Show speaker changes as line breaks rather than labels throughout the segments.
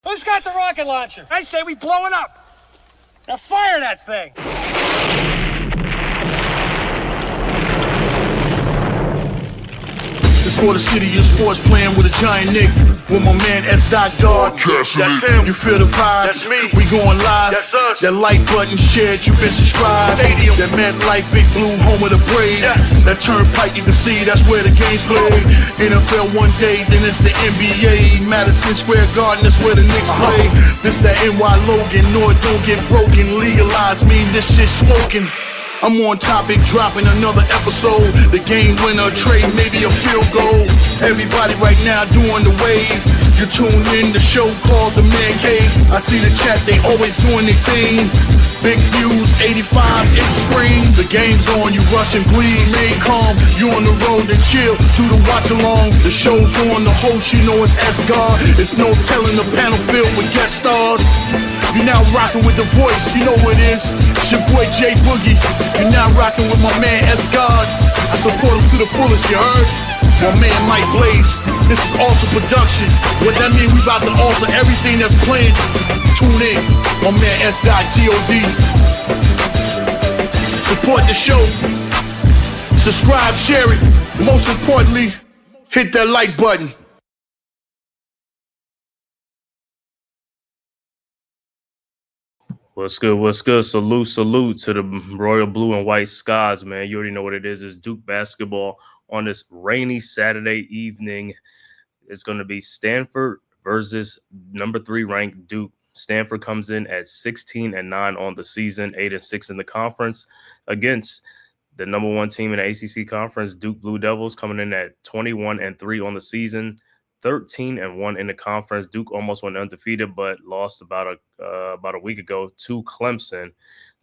Who's got the rocket launcher? I say we blow it up. Now fire that thing.
It's for the city of sports, playing with a giant Nick. With my man S. God.
That's him.
You feel the vibe?
That's me.
We going live.
That's us.
That like button shared, you been subscribed.
Stadium.
That meant like Big Blue, home of the Braves.
Yeah.
That turnpike you can see, that's where the game's played. NFL one day, then it's the NBA. Madison Square Garden, that's where the Knicks play. This that NY Logan, North don't get broken. Legalize mean this shit smoking. I'm on topic, dropping another episode. The game winner, trade, maybe a field goal. Everybody right now doing the wave. You tune in, the show called TheMan-Cave. I see the chat, they always doing their thing. Big views, 85 inch screen. The game's on, you rush and bleed. Stay calm, you on the road and chill. Do the watch along. The show's on, the host, you know it's S-God. It's no telling the panel filled with guest stars. You now rocking with the voice, you know who it is. It's your boy J Boogie. You now rocking with my man S-God. I support him to the fullest, you heard? My man Mike Blaze. This is Alter Productions. What that mean? We about to alter everything that's playing. Tune in. My man S-God G-O-D. Support the show. Subscribe, share it. Most importantly, hit that like button.
What's good? What's good? Salute to the royal blue and white skies, man. You already know what it is. It's Duke basketball on this rainy Saturday evening. It's going to be Stanford versus number 3 ranked Duke. Stanford comes in at 16-9 on the season, 8-6 in the conference against the number 1 team in the ACC conference, Duke Blue Devils, coming in at 21-3 on the season. 13-1 in the conference. Duke almost went undefeated, but lost about a week ago to Clemson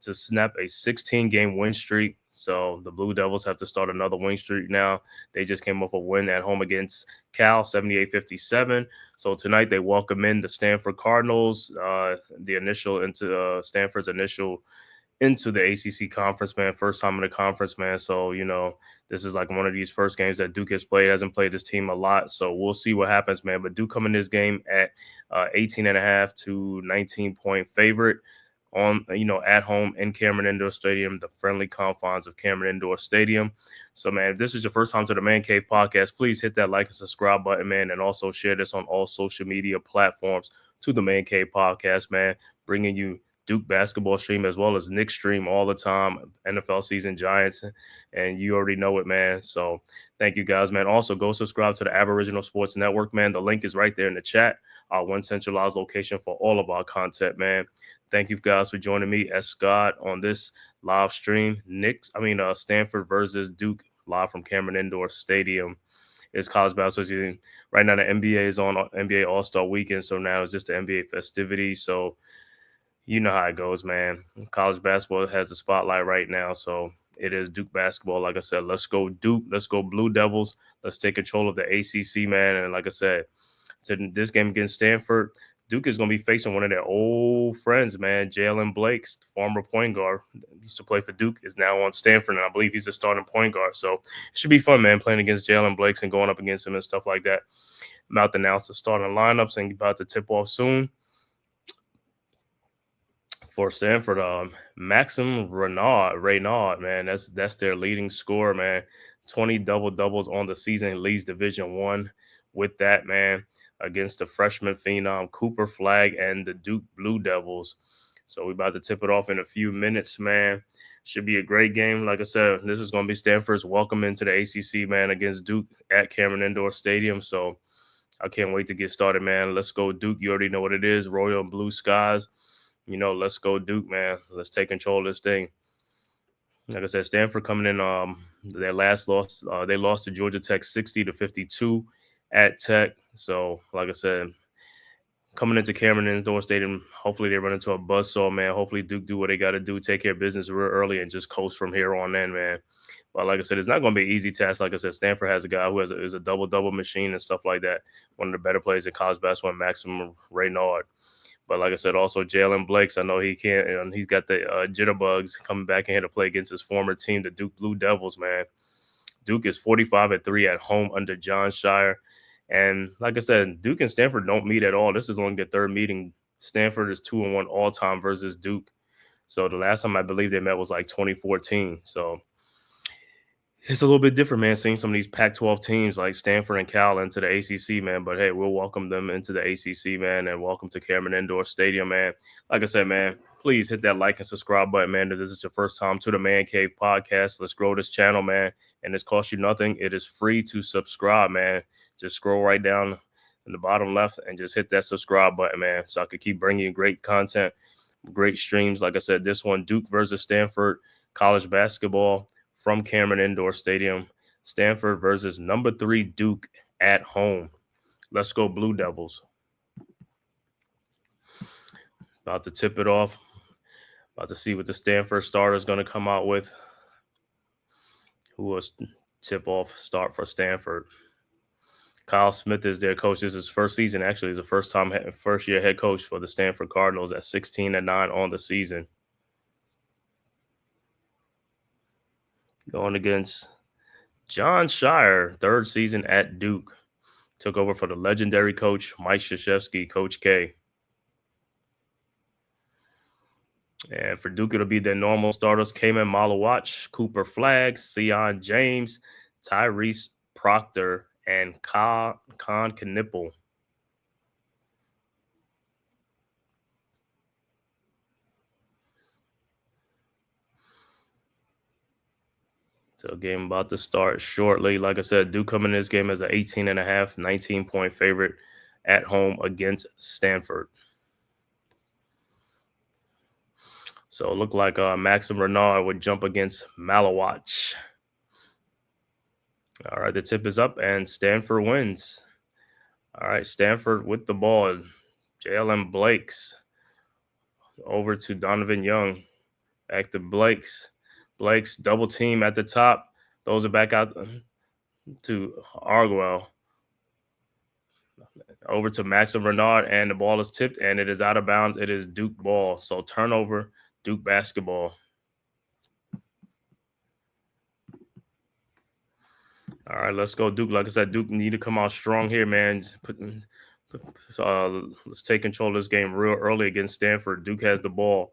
to snap a 16-game win streak. So the Blue Devils have to start another win streak now. They just came off a win at home against Cal, 78-57. So tonight they welcome in the Stanford Cardinals, Stanford's initial into the ACC conference, man. First time in the conference, man. So, you know, this is like one of these first games that Duke has played. Hasn't played this team a lot. So we'll see what happens, man. But Duke come in this game at 18.5 to 19-point favorite on, at home in Cameron Indoor Stadium, the friendly confines of Cameron Indoor Stadium. So, man, if this is your first time to the Man Cave podcast, please hit that like and subscribe button, man. And also share this on all social media platforms to the Man Cave podcast, man. Bringing you Duke basketball stream as well as Knicks stream all the time, NFL season, Giants, and you already know it, man. So thank you guys, man. Also, go subscribe to the Aboriginal Sports Network, man. The link is right there in the chat, our one centralized location for all of our content, man. Thank you guys for joining me, S. Scott, on this live stream. Stanford versus Duke, live from Cameron Indoor Stadium. It's college basketball season. Right now, the NBA is on NBA All-Star Weekend, so now it's just the NBA festivities. So you know how it goes, man. College basketball has the spotlight right now, so it is Duke basketball. Like I said, let's go Duke. Let's go Blue Devils. Let's take control of the ACC, man. And like I said, to this game against Stanford, Duke is going to be facing one of their old friends, man, Jalen Blakes, former point guard. Used to play for Duke, is now on Stanford, and I believe he's a starting point guard. So it should be fun, man, playing against Jalen Blakes and going up against him and stuff like that. I'm about to announce the starting lineups and about to tip off soon. For Stanford, Maxim Renaud, man, that's their leading scorer, man. 20 double-doubles on the season, leads Division I with that, man, against the freshman phenom Cooper Flagg and the Duke Blue Devils. So we're about to tip it off in a few minutes, man. Should be a great game. Like I said, this is going to be Stanford's welcome into the ACC, man, against Duke at Cameron Indoor Stadium. So I can't wait to get started, man. Let's go Duke. You already know what it is, royal and blue skies. Let's go Duke, man. Let's take control of this thing. Like I said, Stanford coming in, their last loss, they lost to Georgia Tech 60-52 at Tech. So, like I said, coming into Cameron Indoor Stadium, hopefully they run into a buzzsaw, man. Hopefully Duke do what they got to do, take care of business real early and just coast from here on in, man. But like I said, it's not going to be an easy task. Like I said, Stanford has a guy who is a double-double machine and stuff like that. One of the better players in college basketball, Maxim Renaud. But like I said, also Jalen Blakes, I know he can't, and he's got the jitterbugs coming back in here to play against his former team, the Duke Blue Devils, man. Duke is 45-3 at home under John Shire. And like I said, Duke and Stanford don't meet at all. This is only their third meeting. Stanford is 2-1 all time versus Duke. So the last time I believe they met was like 2014. So it's a little bit different, man, seeing some of these Pac-12 teams like Stanford and Cal into the ACC, man. But hey, we'll welcome them into the ACC, man, and welcome to Cameron Indoor Stadium, man. Like I said, man, please hit that like and subscribe button, man. If this is your first time to the Man Cave podcast, let's grow this channel, man. And this costs you nothing. It is free to subscribe, man. Just scroll right down in the bottom left and just hit that subscribe button, man, so I could keep bringing you great content, great streams. Like I said, this one, Duke versus Stanford, college basketball from Cameron Indoor Stadium. Stanford versus number 3 Duke at home. Let's go Blue Devils. About to tip it off. About to see what the Stanford starter is going to come out with. Who was tip-off start for Stanford? Kyle Smith is their coach. This is his first season. Actually, he's a first-year head coach for the Stanford Cardinals at 16-9 on the season. Going against John Shire, third season at Duke. Took over for the legendary coach, Mike Krzyzewski, Coach K. And for Duke, it'll be their normal starters, Kaman Malawach, Cooper Flagg, Sion James, Tyrese Proctor, and Con Knipple. So game about to start shortly. Like I said, Duke coming in this game as an 18.5, 19-point favorite at home against Stanford. So it looked like Maxim Renard would jump against Malawach. All right, the tip is up, and Stanford wins. All right, Stanford with the ball. Jalen Blakes over to Donovan Young. Back to Blakes. Blakes double team at the top. Those are back out to Arguello. Over to Maxim Renard, and the ball is tipped, and it is out of bounds. It is Duke ball. So turnover, Duke basketball. All right, let's go, Duke. Like I said, Duke need to come out strong here, man. Let's take control of this game real early against Stanford. Duke has the ball.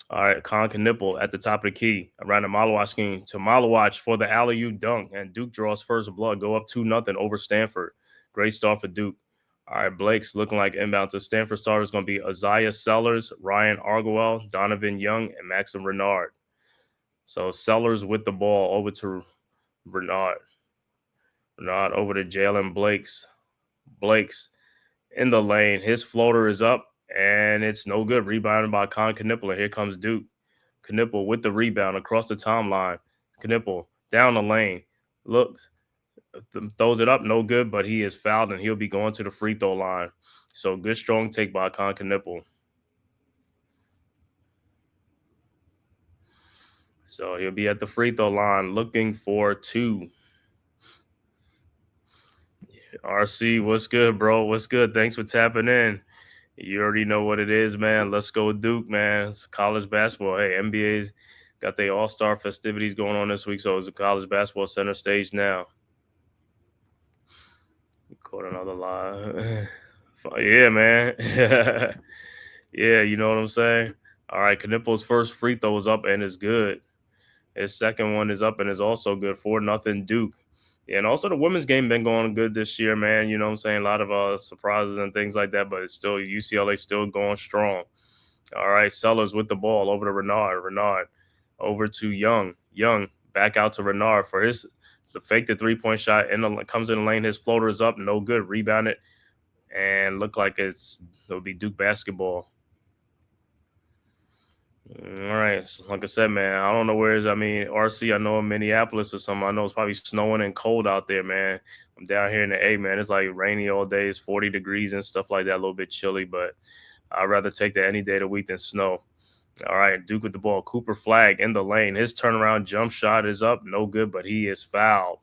All right, Con Knipple at the top of the key. Around the Malawach scheme to Malawach for the alley-oop dunk. And Duke draws first blood. Go up 2-0 over Stanford. Great start for Duke. All right, Blake's looking like inbound to Stanford starters going to be Isaiah Sellers, Ryan Arguello, Donovan Young, and Maxim Renard. So Sellers with the ball over to Renard. Renard over to Jalen Blakes. Blakes in the lane. His floater is up. And it's no good. Rebounded by Con Knipple. And here comes Duke. Knipple with the rebound across the timeline. Knipple down the lane. Looks, throws it up. No good, but he is fouled, and he'll be going to the free throw line. So good, strong take by Con Knipple. So he'll be at the free throw line looking for 2. RC, what's good, bro? What's good? Thanks for tapping in. You already know what it is, man. Let's go Duke, man. It's college basketball. Hey, NBA's got their all-star festivities going on this week, so it's a college basketball center stage now. Caught another line. Yeah, man. Yeah, you know what I'm saying? All right, Knipple's first free throw is up and is good. His second one is up and is also good. 4-0 Duke. And also the women's game been going good this year, man. You know what I'm saying? A lot of surprises and things like that, but it's still UCLA still going strong. All right, Sellers with the ball over to Renard. Renard over to Young. Young back out to Renard for his fake the three-point shot. Comes in the lane. His floater is up. No good. Rebounded. And look like it'll be Duke basketball. All right, so like I said, man, I don't know where is. I mean, RC, I know in Minneapolis or something. I know it's probably snowing and cold out there, man. I'm down here in the A, man. It's like rainy all day. It's 40 degrees and stuff like that. A little bit chilly, but I'd rather take that any day of the week than snow. All right, Duke with the ball. Cooper Flagg in the lane. His turnaround jump shot is up. No good, but he is fouled.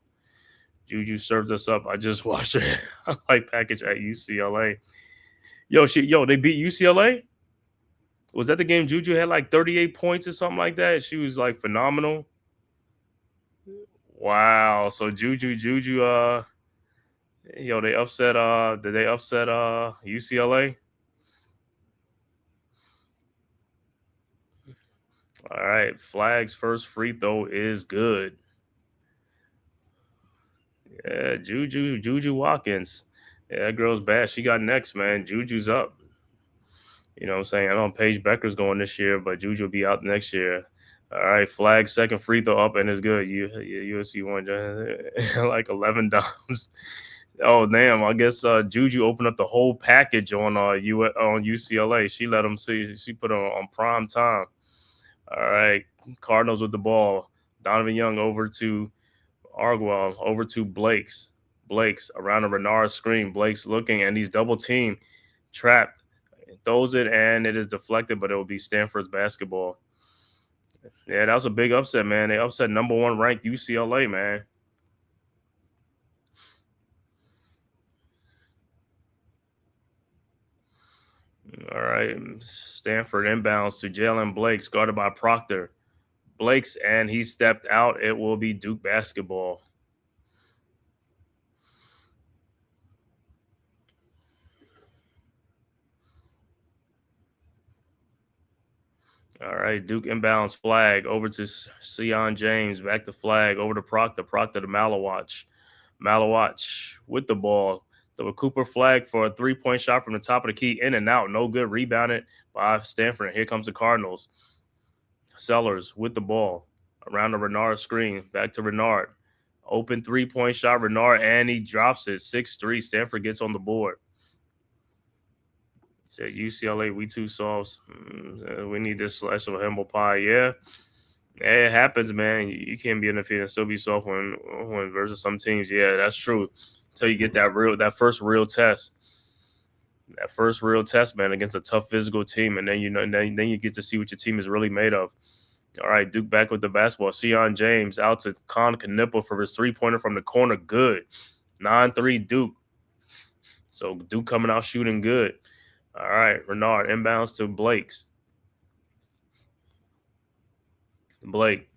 Juju served us up. I just watched a highlight package at UCLA. Yo, they beat UCLA? Was that the game Juju had like 38 points or something like that? She was like phenomenal. Wow. So Juju, Yo, they upset. Did they upset UCLA? All right, Flag's first free throw is good. Yeah, Juju Watkins. Yeah, that girl's bad. She got next, man. Juju's up. You know what I'm saying? I know Paige Becker's going this year, but Juju will be out next year. All right, Flag second free throw up and it's good. USC won like 11 dollars. Oh damn! I guess Juju opened up the whole package on on UCLA. She let them see. She put it on prime time. All right, Cardinals with the ball. Donovan Young over to Arguel, over to Blake's around the Renard screen. Blake's looking and he's double team trapped. Throws it and it is deflected, but it will be Stanford's basketball. Yeah, that was a big upset, man. They upset number 1 ranked UCLA, man. All right, Stanford inbounds to Jalen Blake's, guarded by Proctor. Blake's and he stepped out. It will be Duke basketball. All right, Duke inbounds Flag over to Sion James, back to Flag over to Proctor. Proctor to Malawatch. Malawatch with the ball. The Cooper Flag for a 3-point shot from the top of the key, in and out, no good. Rebounded by Stanford. Here comes the Cardinals. Sellers with the ball around the Renard screen, back to Renard. Open 3-point shot, Renard, and he drops it. 6-3. Stanford gets on the board. Said UCLA, we too soft. We need this slice of humble pie. Yeah, it happens, man. You can't be undefeated and still be soft when versus some teams. Yeah, that's true. Until you get that first real test. That first real test, man, against a tough physical team, and then then you get to see what your team is really made of. All right, Duke back with the basketball. Sion James out to Con Knipple for his 3-pointer from the corner. Good. 9-3 Duke. So Duke coming out shooting good. All right, Renard inbounds to Blake's. Blake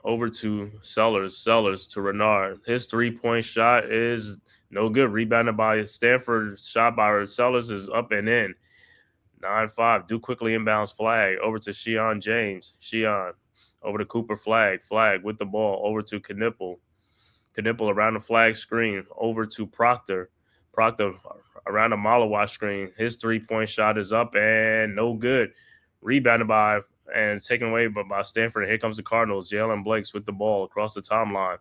over to Sellers to Renard. His 3-point shot is no good. Rebounded by Stanford. Shot by Sellers is up and in. 9-5. Duke quickly inbounds Flag over to Sion James. Sion over to Cooper Flag. Flag with the ball over to Knipple. Knipple around the Flag screen over to Proctor. Proctor around the Malawatch screen. His 3-point shot is up and no good. Rebounded by and taken away by Stanford. And here comes the Cardinals. Jalen Blake's with the ball across the timeline.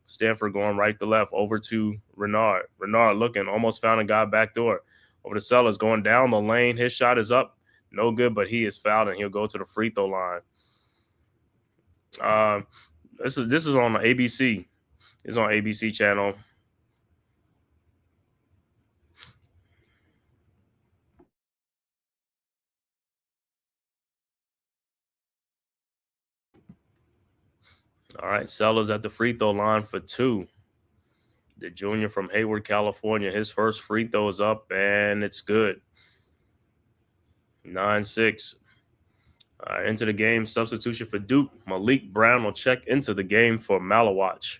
Stanford going right to left over to Renard. Renard looking, almost found a guy backdoor. Over to Sellers going down the lane. His shot is up. No good, but he is fouled and he'll go to the free throw line. This is on ABC. It's on ABC channel. All right, Sellers at the free throw line for 2. The junior from Hayward, California. His first free throw is up, and it's good. 9-6. Into the game, substitution for Duke. Malik Brown will check into the game for Malawatch.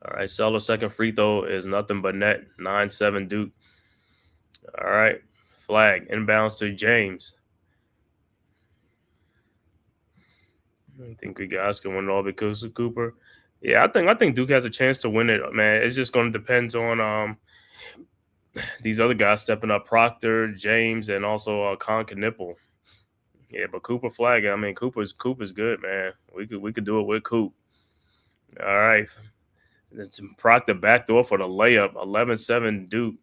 All right, Sellers' second free throw is nothing but net. 9-7 Duke. All right, Flag inbounds to James. I think we guys can win it all because of Cooper. Yeah, I think Duke has a chance to win it, man. It's just going to depend on these other guys stepping up, Proctor, James, and also Con Knipple. Yeah, but Cooper Flag, I mean, Cooper's good, man. We could do it with Coop. All right. It's Proctor backdoor for the layup. 11-7 Duke.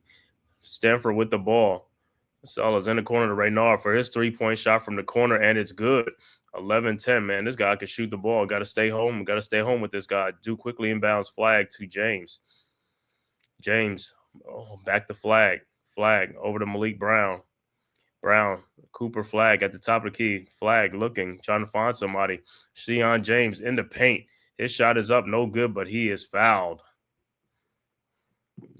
Stanford with the ball. Sellers in the corner to Renard for his 3-point shot from the corner, and it's good. 11-10, man. This guy can shoot the ball. Got to stay home. Got to stay home with this guy. Duke quickly inbounds Flag to James. James, back to Flag. Flag over to Malik Brown. Brown, Cooper Flag at the top of the key. Flag looking, trying to find somebody. Sion James in the paint. His shot is up, no good, but he is fouled.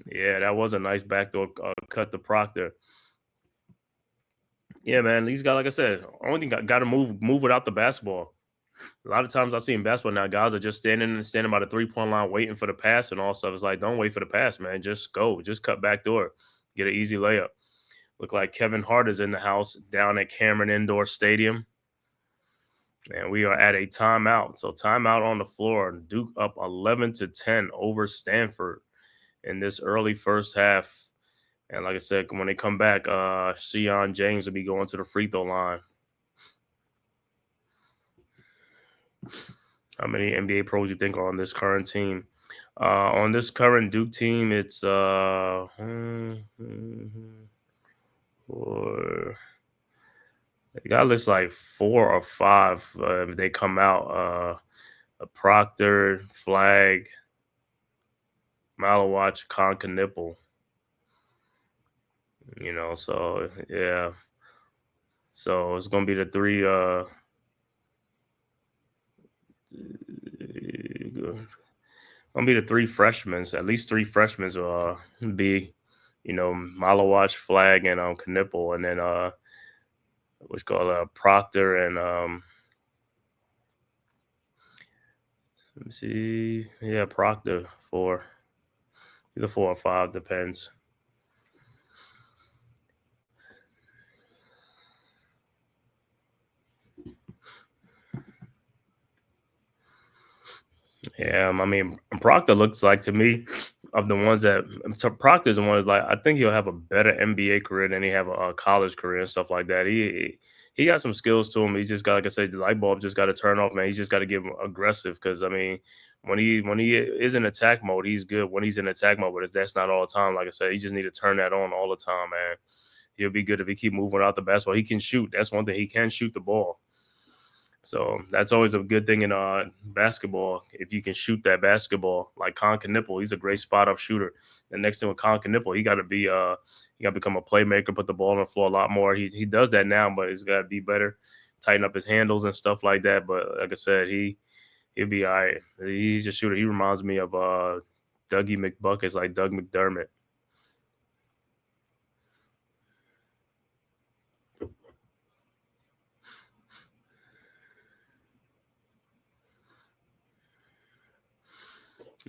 Yeah, that was a nice backdoor cut to Proctor. Yeah, man, these guys, like I said, only thing got to move without the basketball. A lot of times I see in basketball now, guys are just standing by the 3-point line waiting for the pass and all stuff. It's like, don't wait for the pass, man. Just go. Just cut back door. Get an easy layup. Look like Kevin Hart is in the house down at Cameron Indoor Stadium. And we are at a timeout. So timeout on the floor. Duke up 11-10 over Stanford in this early first half. And like I said, when they come back, Sion James will be going to the free throw line. How many NBA pros you think are on this current team? On this current Duke team, it's four. They got list like 4 or 5 if they come out. A Proctor, Flag, Malawatch, Conca-Nipple. You know, so yeah. So it's gonna be the 3 gonna be the 3 freshmen. At least 3 freshmen will be, you know, Malawatch, Flag, and Knipple, and then what's called Proctor and let me see, yeah, Proctor 4, either 4 or 5 depends. Yeah, I mean, Proctor looks like to me of the ones that Proctor's the one is like I think he'll have a better NBA career than he have a college career and stuff like that. He got some skills to him. He's just got, like I said, the light bulb just got to turn off, man. He's just got to get aggressive because I mean, when he is in attack mode, he's good. When he's in attack mode, but that's not all the time. Like I said, he just need to turn that on all the time, man. He'll be good if he keep moving out the basketball. He can shoot. That's one thing. He can shoot the ball. So that's always a good thing in basketball. If you can shoot that basketball, like Conca-Nipple, he's a great spot up shooter. The next thing with Conca-Nipple, he got to become a playmaker, put the ball on the floor a lot more. He does that now, but he's got to be better, tighten up his handles and stuff like that. But like I said, he'll be all right. He's a shooter. He reminds me of Dougie McBuckets, like Doug McDermott.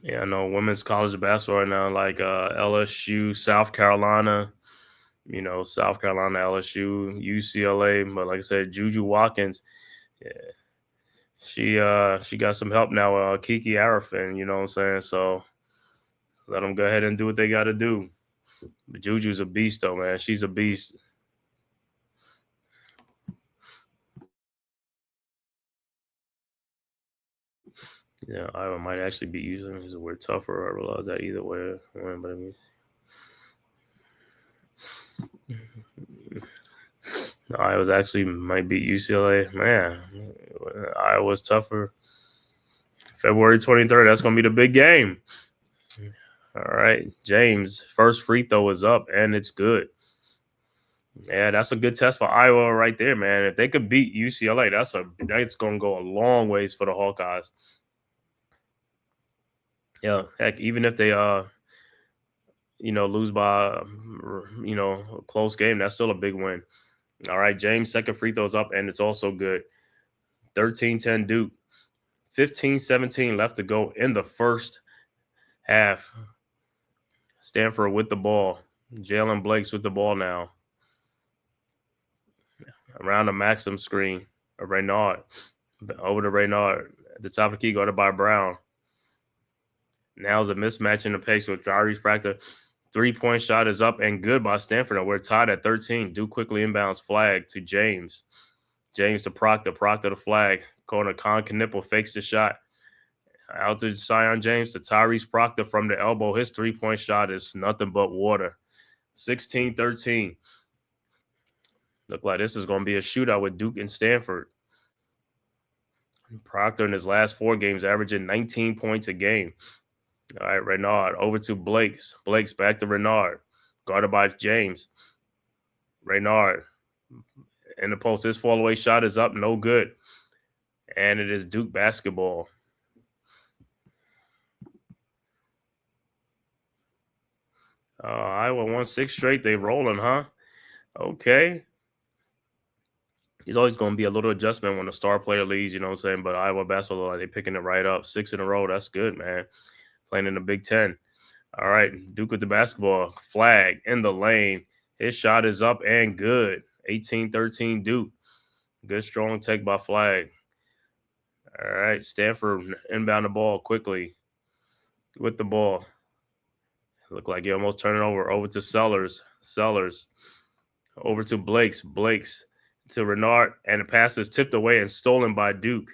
Yeah, I know women's college basketball right now, like LSU, South Carolina, you know, South Carolina, LSU, UCLA. But like I said, Juju Watkins, yeah, she got some help now. Kiki Arafin, you know what I'm saying? So let them go ahead and do what they got to do. But Juju's a beast, though, man. She's a beast. Yeah, Iowa might actually beat you. We're tougher. I realize that either way. But I mean, Iowa's actually might beat UCLA. Man, Iowa's tougher. February 23rd. That's going to be the big game. All right, James. First free throw is up, and it's good. Yeah, that's a good test for Iowa right there, man. If they could beat UCLA, that's going to go a long ways for the Hawkeyes. Yeah, heck, even if they lose by a close game, that's still a big win. All right, James, second free throw's up, and it's also good. 13-10 Duke. 15-17 left to go in the first half. Stanford with the ball. Jalen Blake's with the ball now. Around the Maxim screen. Reynard. Over to Reynard. At the top of the key, guarded by Brown. Now's a mismatch in the pace with Tyrese Proctor. 3-point shot is up and good by Stanford. And we're tied at 13. Duke quickly inbounds Flag to James. James to Proctor. Proctor to Flag. Corner Conca-Nipple fakes the shot. Out to Sion James to Tyrese Proctor from the elbow. His 3-point shot is nothing but water. 16-13. Look like this is going to be a shootout with Duke and Stanford. Proctor in his last 4 games averaging 19 points a game. All right, Reynard over to Blake's. Blake's back to Reynard. Guarded by James. Reynard in the post. His fall-away shot is up. No good. And it is Duke basketball. Iowa won 6 straight. They rolling, huh? Okay. He's always going to be a little adjustment when a star player leaves, you know what I'm saying? But Iowa basketball, they picking it right up. 6 in a row. That's good, man. Playing in the Big Ten. All right. Duke with the basketball. Flag in the lane. His shot is up and good. 18-13 Duke. Good strong take by Flag. All right. Stanford inbound the ball quickly with the ball. Look like he almost turned it over to Sellers. Sellers over to Blakes to Renard, and the pass is tipped away and stolen by Duke.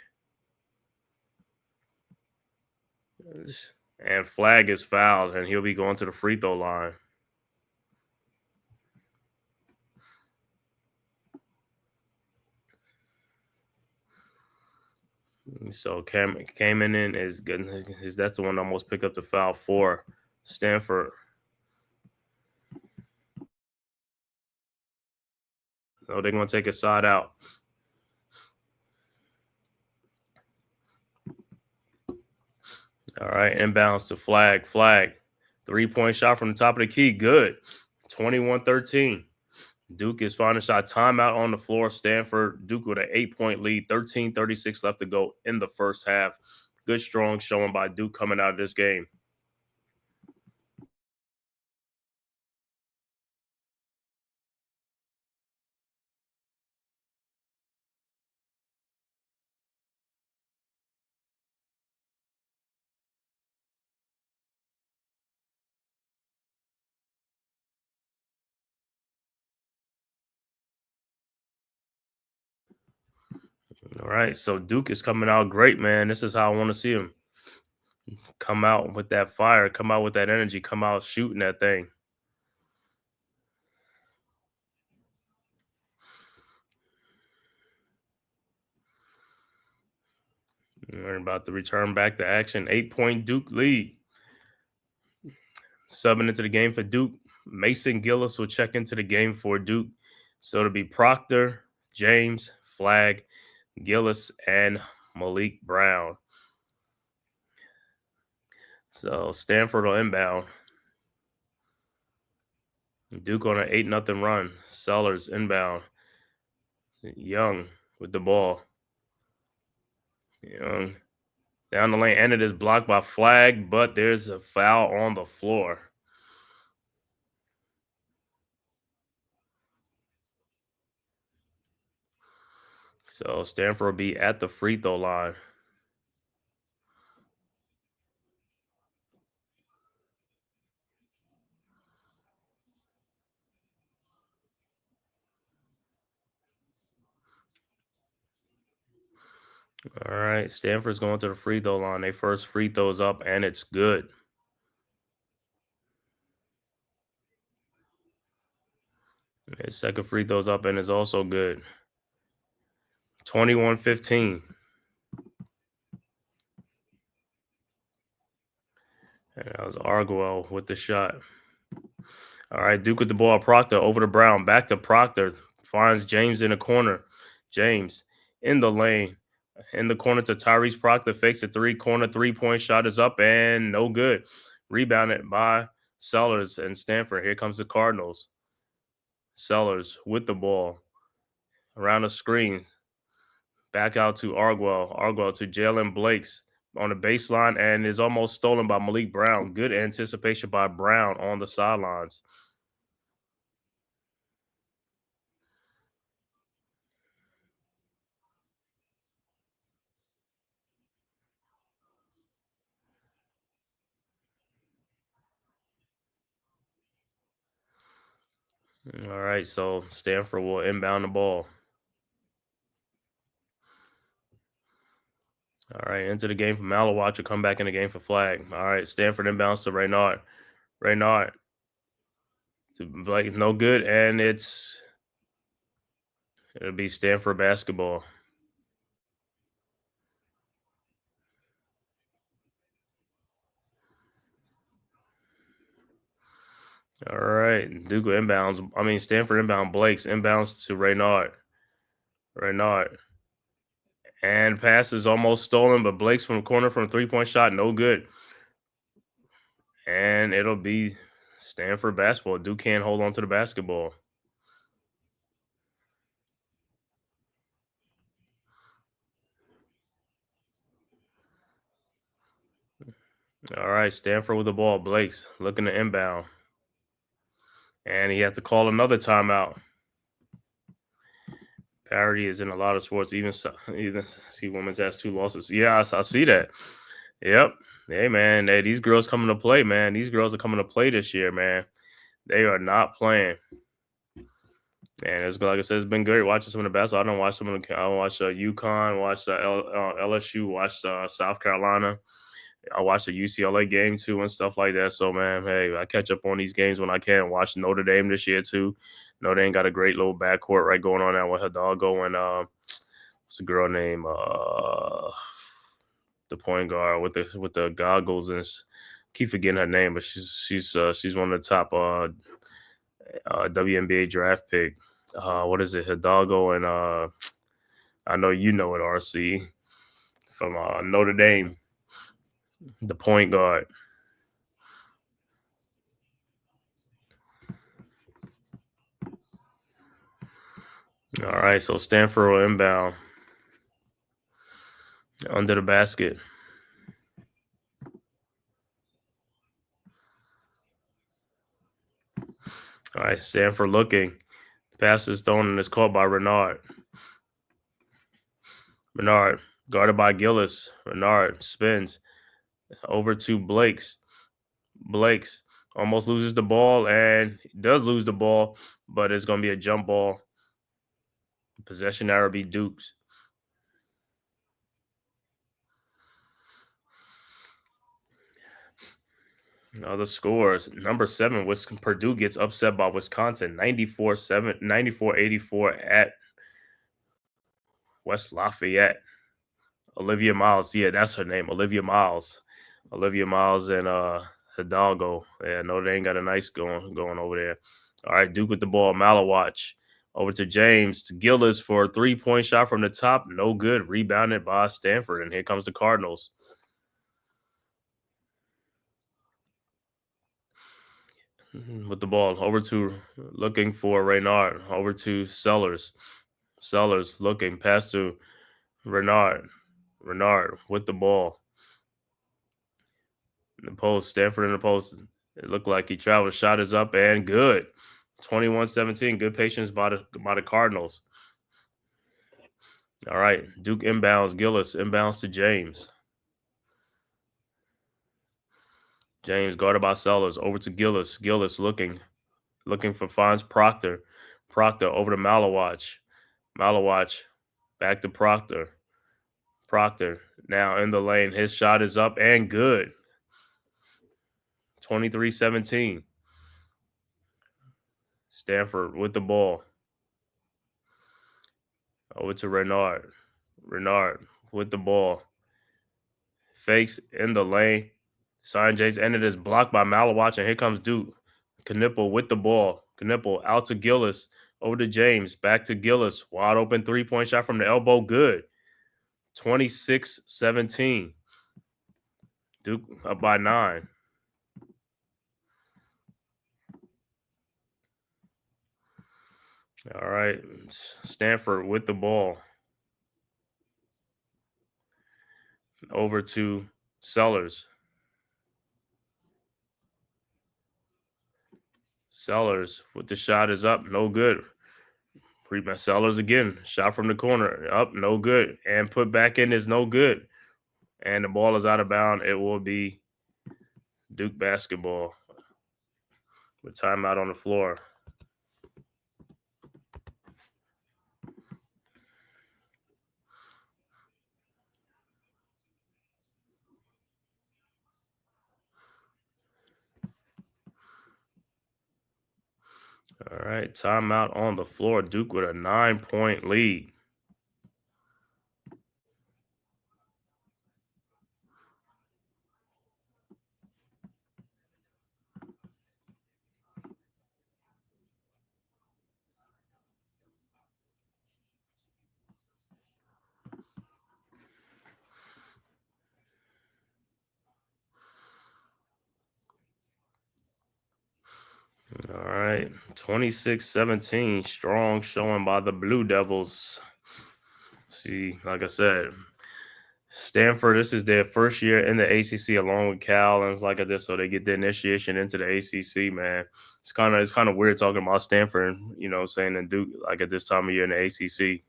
And Flag is fouled, and he'll be going to the free throw line. So Kamen is good. That's the one that almost picked up the foul for Stanford. So they're going to take a side out. All right, inbounds to Flag. 3-point shot from the top of the key. Good. 21-13. Duke is finding shot. Timeout on the floor. Stanford, Duke with an 8-point lead. 13:36 left to go in the first half. Good, strong showing by Duke coming out of this game. All right, so Duke is coming out great, man. This is how I want to see him come out with that fire, come out with that energy, come out shooting that thing. We're about to return back to action. 8-point Duke lead. Subbing into the game for Duke, Mason Gillis will check into the game for Duke. So it'll be Proctor, James, Flag, Gillis, and Malik Brown. So Stanford will inbound. Duke on an 8-0 run. Sellers inbound. Young with the ball. Young down the lane, and it is blocked by Flag, but there's a foul on the floor. So Stanford will be at the free throw line. All right, Stanford's going to the free throw line. They first free throws up, and it's good. His second free throws up, and it's also good. 21-15. And that was Arguello with the shot. All right, Duke with the ball. Proctor over to Brown. Back to Proctor. Finds James in the corner. James in the lane. In the corner to Tyrese Proctor. Fakes a corner 3-point shot is up and no good. Rebounded by Sellers and Stanford. Here comes the Cardinals. Sellers with the ball. Around the screen. Back out to Arguello. Arguello to Jalen Blakes on the baseline and is almost stolen by Malik Brown. Good anticipation by Brown on the sidelines. All right, so Stanford will inbound the ball. All right, into the game for Malawatch will come back in the game for Flag. All right, Stanford inbounds to Reynard. Reynard to Blake, no good, and it'll be Stanford basketball. All right, Duke inbounds. Stanford inbound. Blake's inbounds to Reynard. Reynard. And pass is almost stolen, but Blake's from the corner from a 3-point shot, no good. And it'll be Stanford basketball. Duke can't hold on to the basketball. All right, Stanford with the ball. Blake's looking to inbound. And he had to call another timeout. Parity is in a lot of sports, even see women's has 2 losses. Yeah, I see that. Yep. Hey, man, these girls coming to play, man. These girls are coming to play this year, man. They are not playing. And it's like I said, it's been great watching some of the basketball. I don't watch some of the. I watch UConn, watch LSU, watch South Carolina. I watch the UCLA game too and stuff like that. So man, hey, I catch up on these games when I can. Watch Notre Dame this year too. Notre Dame got a great little backcourt right going on now with Hidalgo and what's the girl name? The point guard with the goggles and keep forgetting her name, but she's one of the top WNBA draft pick. What is it? Hidalgo and I know you know it, RC from Notre Dame, the point guard. All right, so Stanford will inbound under the basket. All right, Stanford looking. Pass is thrown and is caught by Renard. Renard guarded by Gillis. Renard spins over to Blake's. Blake's almost loses the ball and does lose the ball, but it's going to be a jump ball. Possession arrow be Dukes. Other scores. Number 7, Purdue gets upset by Wisconsin, 94-84 at West Lafayette. Olivia Miles. Yeah, that's her name. Olivia Miles. Olivia Miles and Hidalgo. Yeah, Notre Dame got a nice going over there. All right, Duke with the ball. Malawatch over to James. To Gillis for a 3-point shot from the top. No good. Rebounded by Stanford. And here comes the Cardinals. With the ball. Over to looking for Reynard. Over to Sellers. Sellers looking. Pass to Renard. Renard with the ball. In the post. Stanford in the post. It looked like he traveled. Shot is up and good. 21-17. Good patience by the Cardinals. All right. Duke inbounds. Gillis inbounds to James. James guarded by Sellers. Over to Gillis. Gillis looking for finds Proctor. Proctor over to Malawatch. Malawatch back to Proctor. Proctor now in the lane. His shot is up and good. 23-17. Stanford with the ball. Over to Renard. Renard with the ball. Fakes in the lane. Sanjay's ended is blocked by Malawatch, and here comes Duke. Knipple with the ball. Knipple out to Gillis. Over to James. Back to Gillis. Wide open 3-point shot from the elbow. Good. 26-17. Duke up by 9. All right. Stanford with the ball. Over to Sellers. Sellers with the shot is up. No good. Rebound Sellers again. Shot from the corner. Up. No good. And put back in is no good. And the ball is out of bounds. It will be Duke basketball with timeout on the floor. All right, timeout on the floor. Duke with a 9-point lead. All right, 26-17. Strong showing by the Blue Devils. See, like I said, Stanford, this is their first year in the ACC along with Cal, and it's like this, so they get the initiation into the ACC. Man, it's kind of weird talking about Stanford, saying and Duke like at this time of year in the ACC.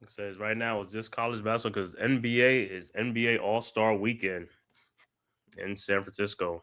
It says right now it's just college basketball because NBA is NBA All Star Weekend in San Francisco.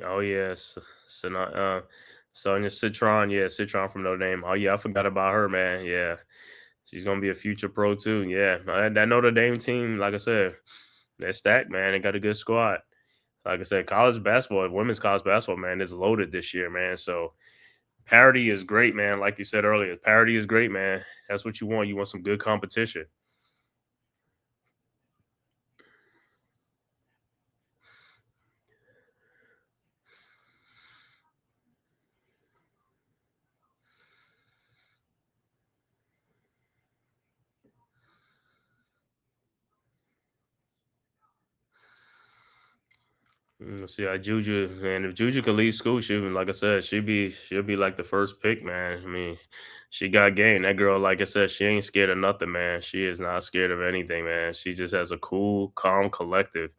Oh yes, Sonia Citron, yeah, Citron from Notre Dame. Oh yeah, I forgot about her, man. Yeah, she's gonna be a future pro too. Yeah, that Notre Dame team, like I said, they're stacked, man. They got a good squad. Like I said, college basketball, women's college basketball, man, is loaded this year, man. So parity is great, man. Like you said earlier, parity is great, man. That's what you want. You want some good competition. See, Juju, man. If Juju could leave school, like I said, she'll be like the first pick, man. I mean, she got game. That girl, like I said, she ain't scared of nothing, man. She is not scared of anything, man. She just has a cool, calm, collective.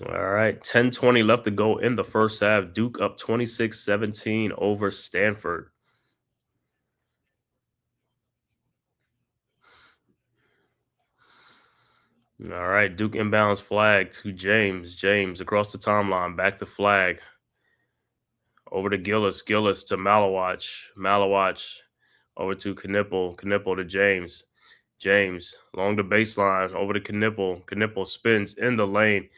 All right, 10:20 left to go in the first half. Duke up 26-17 over Stanford. All right, Duke inbounds flag to James. James across the timeline, back to flag. Over to Gillis. Gillis to Malawach. Malawach over to Knipple. Knipple to James. James along the baseline over to Knipple. Knipple spins in the lane.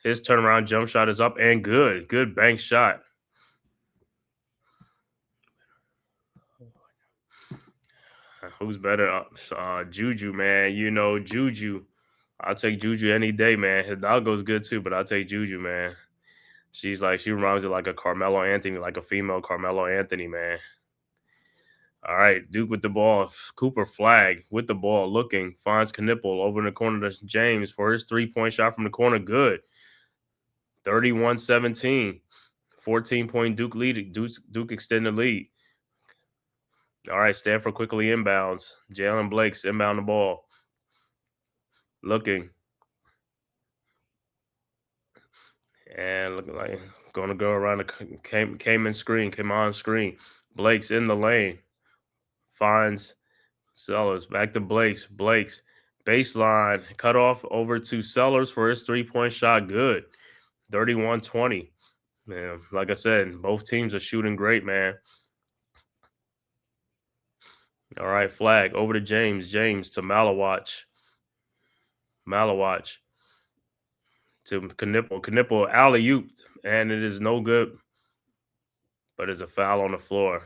His turnaround jump shot is up and good. Good bank shot. Who's better? Juju, man. Juju. I'll take Juju any day, man. His dog goes good too, but I'll take Juju, man. She reminds me like a Carmelo Anthony, like a female Carmelo Anthony, man. All right, Duke with the ball. Cooper flag with the ball, looking, finds Knipple over in the corner to James for his 3-point shot from the corner. Good. 31-17. 14-point Duke lead. Duke extend the lead. All right, Stanford quickly inbounds. Jalen Blake's inbound the ball. Looking. And looking like going to go around the came on screen. Blake's in the lane. Finds Sellers back to Blake's baseline cut off over to Sellers for his 3-point shot. Good. 31-20. Man, like I said, both teams are shooting great, man. All right, flag over to James. James to Malawach. Malawach to Knipple. Knipple alley-oop, and it is no good, but it's a foul on the floor.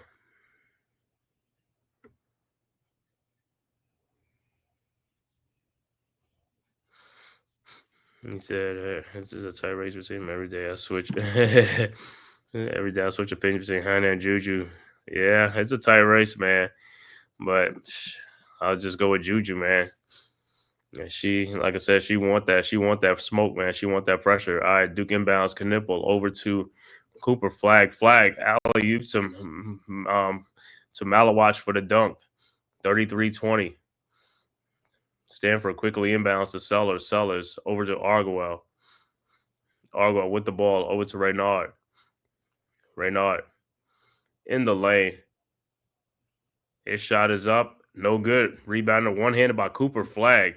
He said, "This is a tight race between them. Every day I switch. Every day I switch opinions between Hannah and Juju. Yeah, it's a tight race, man. But I'll just go with Juju, man. And she, like I said, she want that. She want that smoke, man. She want that pressure. All right, Duke inbounds, Knipple over to Cooper. Flag, alley oop to Malawatch for the dunk. 33-20. Stanford quickly inbounds to Sellers over to Argyle. Argyle with the ball over to Reynard. Reynard in the lane. His shot is up. No good. Rebounded one-handed by Cooper. Flag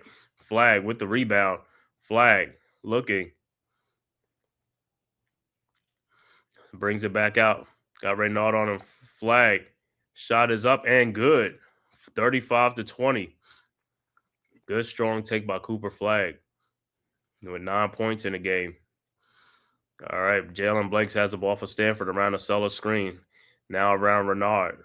with the rebound. Flag looking. Brings it back out. Got Reynard on him. Flag. Shot is up and good. 35-20. Good strong take by Cooper. Flag. With 9 points in the game. All right. Jalen Blakes has the ball for Stanford around the Sellers screen. Now around Renard.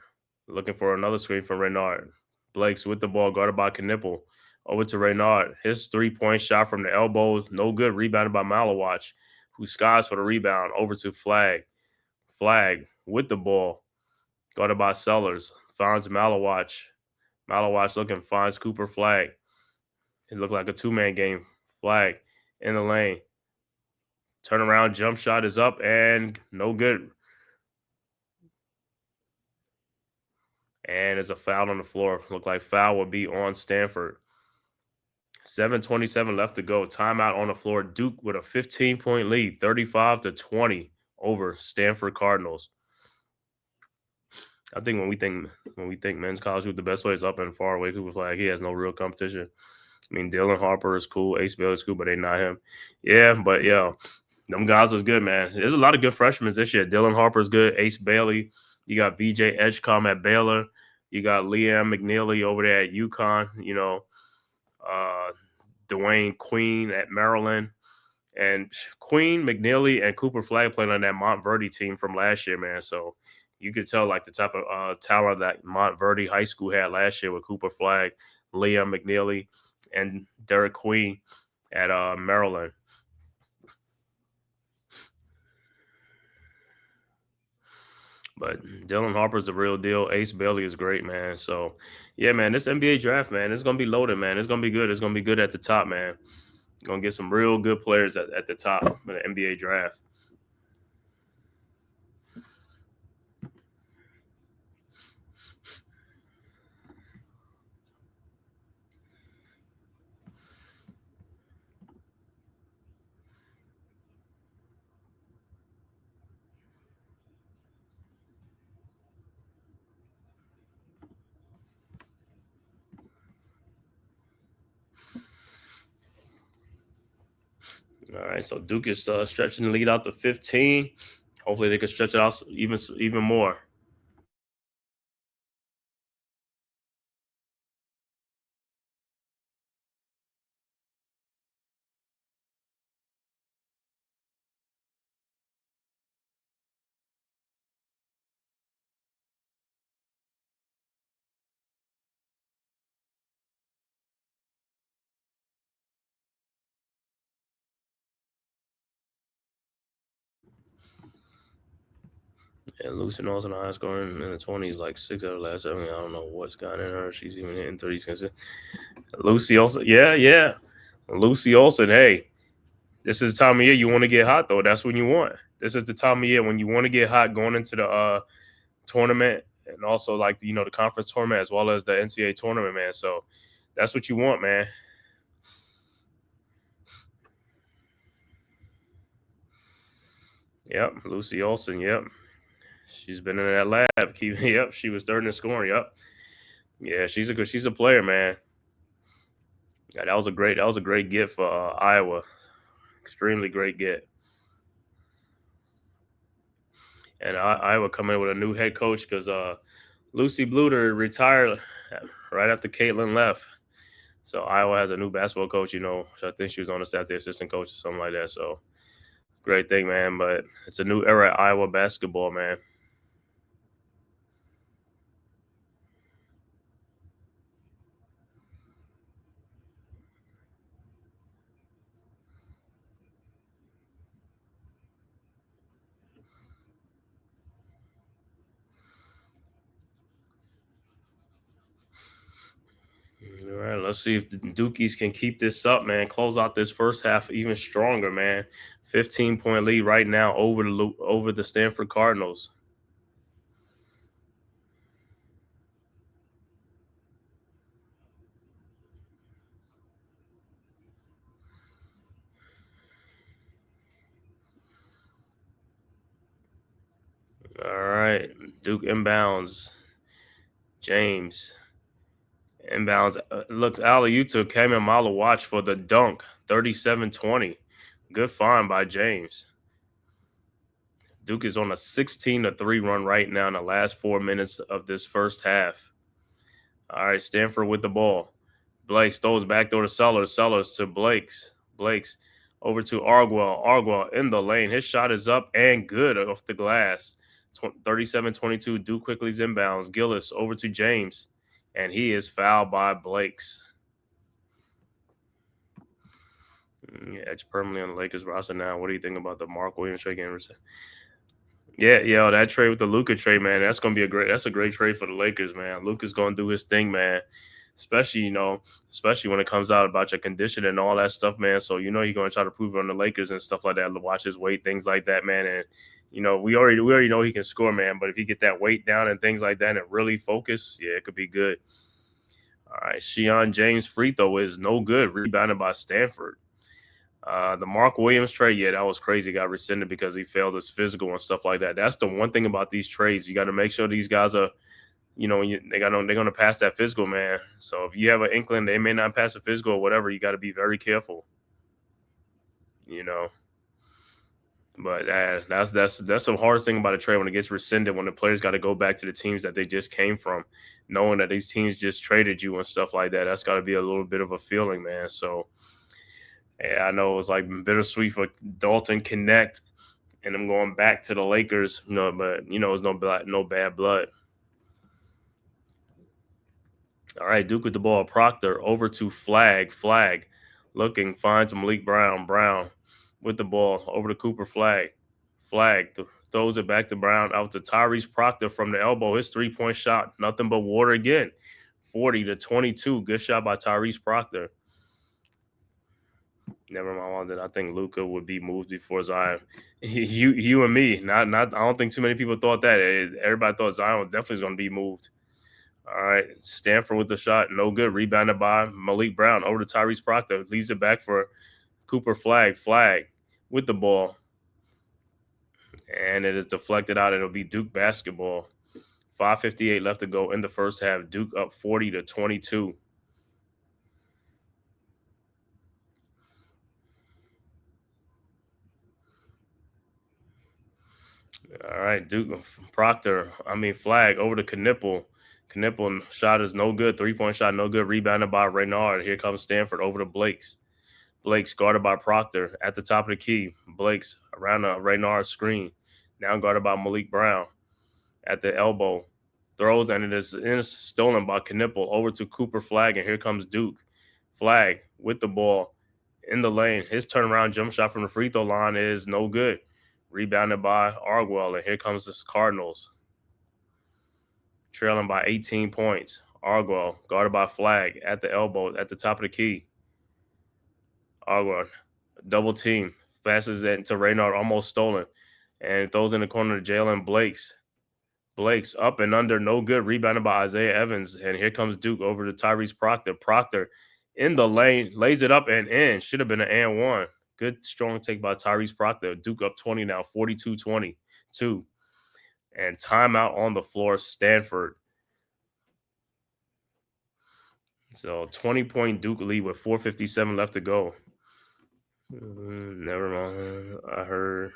Looking for another screen from Renard. Blakes with the ball, guarded by Knipple. Over to Reynard. His 3-point shot from the elbows. No good. Rebounded by Malawatch, who skies for the rebound. Over to Flag. Flag with the ball. Guarded by Sellers. Finds Malawatch. Malawatch looking. Finds Cooper. Flag. It looked like a two-man game. Flag in the lane. Turnaround jump shot is up and no good. And it's a foul on the floor. Looked like foul would be on Stanford. 7:27 left to go. Timeout on the floor. Duke with a 15-point lead, 35-20 over Stanford Cardinals. I think when we think men's college with the best players up and far away, Cooper Flag, he has no real competition. I mean, Dylan Harper is cool, Ace Bailey is cool, but they not him. Yeah, but yeah, them guys was good, man. There's a lot of good freshmen this year. Dylan Harper's good, Ace Bailey. You got VJ Edgecombe at Baylor. You got Liam McNeely over there at UConn. You know, Dwayne Queen at Maryland. And Queen, McNeely, and Cooper Flag played on that Montverde team from last year, man. So you could tell like the type of talent that Montverde High School had last year with Cooper Flag, Liam McNeely, and Derek Queen at Maryland. But Dylan Harper's the real deal. Ace Bailey is great, man. So, yeah, man, this NBA draft, man, it's going to be loaded, man. It's going to be good. It's going to be good at the top, man. Going to get some real good players at the top of the NBA draft. All right, so Duke is stretching the lead out to 15. Hopefully they can stretch it out even more. And Lucy Nelson high scoring in the 20s, like 6 out of the last 7. I don't know what's gotten in her. She's even hitting 30s. Lucy Olsen, yeah. Lucy Olsen, hey, this is the time of year you want to get hot, though. That's when you want. This is the time of year when you want to get hot going into the tournament and also like the conference tournament as well as the NCAA tournament, man. So that's what you want, man. Yep, Lucy Olsen. Yep, she's been in that lab. Yep, she was third in scoring. Yep, yeah, she's a player, man. Yeah, that was a great get for Iowa. Extremely great get. And Iowa coming in with a new head coach because Lucy Bluter retired right after Caitlin left. So Iowa has a new basketball coach, so I think she was on the staff, the assistant coach or something like that. So great thing, man. But it's a new era at Iowa basketball, man. All right, Let's see if the Dukies can keep this up, man. Close out this first half even stronger, man. 15-point lead right now over the Stanford Cardinals. All right, Duke inbounds. James inbounds. Looks alley-oop came in mile watch for the dunk. 37-20. Good find by James. Duke is on a 16-3 run right now in the last 4 minutes of this first half. All right, Stanford with the ball. Blakes throws back door to Sellers. Sellers to Blakes. Blakes over to Arguel. Arguel in the lane. His shot is up and good off the glass. 37-22. Duke quickly inbounds. Gillis over to James. And he is fouled by Blakes. Yeah, it's permanently on the Lakers roster now. What do you think about the Mark Williams trade game? Yeah, that trade with the Luka trade, man, that's a great trade for the Lakers, man. Luka's gonna do his thing, man. Especially when it comes out about your condition and all that stuff, man. So you're gonna try to prove it on the Lakers and stuff like that. Watch his weight, things like that, man. And we already know he can score, man. But if you get that weight down and things like that and really focus, yeah, it could be good. All right, Sheon James free throw is no good. Rebounded by Stanford. The Mark Williams trade, yeah, that was crazy. Got rescinded because he failed his physical and stuff like that. That's the one thing about these trades. You got to make sure these guys are, they're going to pass that physical, man. So if you have an inkling they may not pass a physical or whatever, you got to be very careful. But that's the hardest thing about a trade when it gets rescinded, when the players got to go back to the teams that they just came from, knowing that these teams just traded you and stuff like that. That's got to be a little bit of a feeling, man. So. Yeah, I know it was like bittersweet for Dalton Connect and I'm going back to the Lakers. But it's no bad blood. All right, Duke with the ball. Proctor over to Flag. Flag looking, finds Malik Brown. Brown with the ball over to Cooper. Flag throws it back to Brown, out to Tyrese Proctor from the elbow. His 3-point shot, nothing but water again. 40-22. Good shot by Tyrese Proctor. Never mind. I think Luka would be moved before Zion. You and me. Not. I don't think too many people thought that. Everybody thought Zion definitely is going to be moved. All right, Stanford with the shot, no good. Rebounded by Malik Brown over to Tyrese Proctor. Leaves it back for Cooper. Flag with the ball, and it is deflected out. It'll be Duke basketball. 5:58 left to go in the first half. Duke up 40-22. All right, Duke Flag over to Knipple. Knipple shot is no good. 3-point shot, no good. Rebounded by Raynard. Here comes Stanford over to Blakes. Blakes guarded by Proctor at the top of the key. Blakes around a Raynard screen. Now guarded by Malik Brown at the elbow. Throws, and it is stolen by Knipple over to Cooper. Flag, and here comes Duke. Flag with the ball in the lane. His turnaround jump shot from the free throw line is no good. Rebounded by Arguel, and here comes the Cardinals. Trailing by 18 points. Arguel, guarded by Flag, at the elbow, at the top of the key. Arguel, double team. Passes it to Raynard, almost stolen. And throws in the corner to Jalen Blakes. Blakes up and under, no good. Rebounded by Isaiah Evans. And here comes Duke over to Tyrese Proctor. Proctor in the lane, lays it up and in. Should have been an and one. Good, strong take by Tyrese Proctor. Duke up 20 now, 42-22. And timeout on the floor, Stanford. So 20-point Duke lead with 4:57 left to go. Never mind. I heard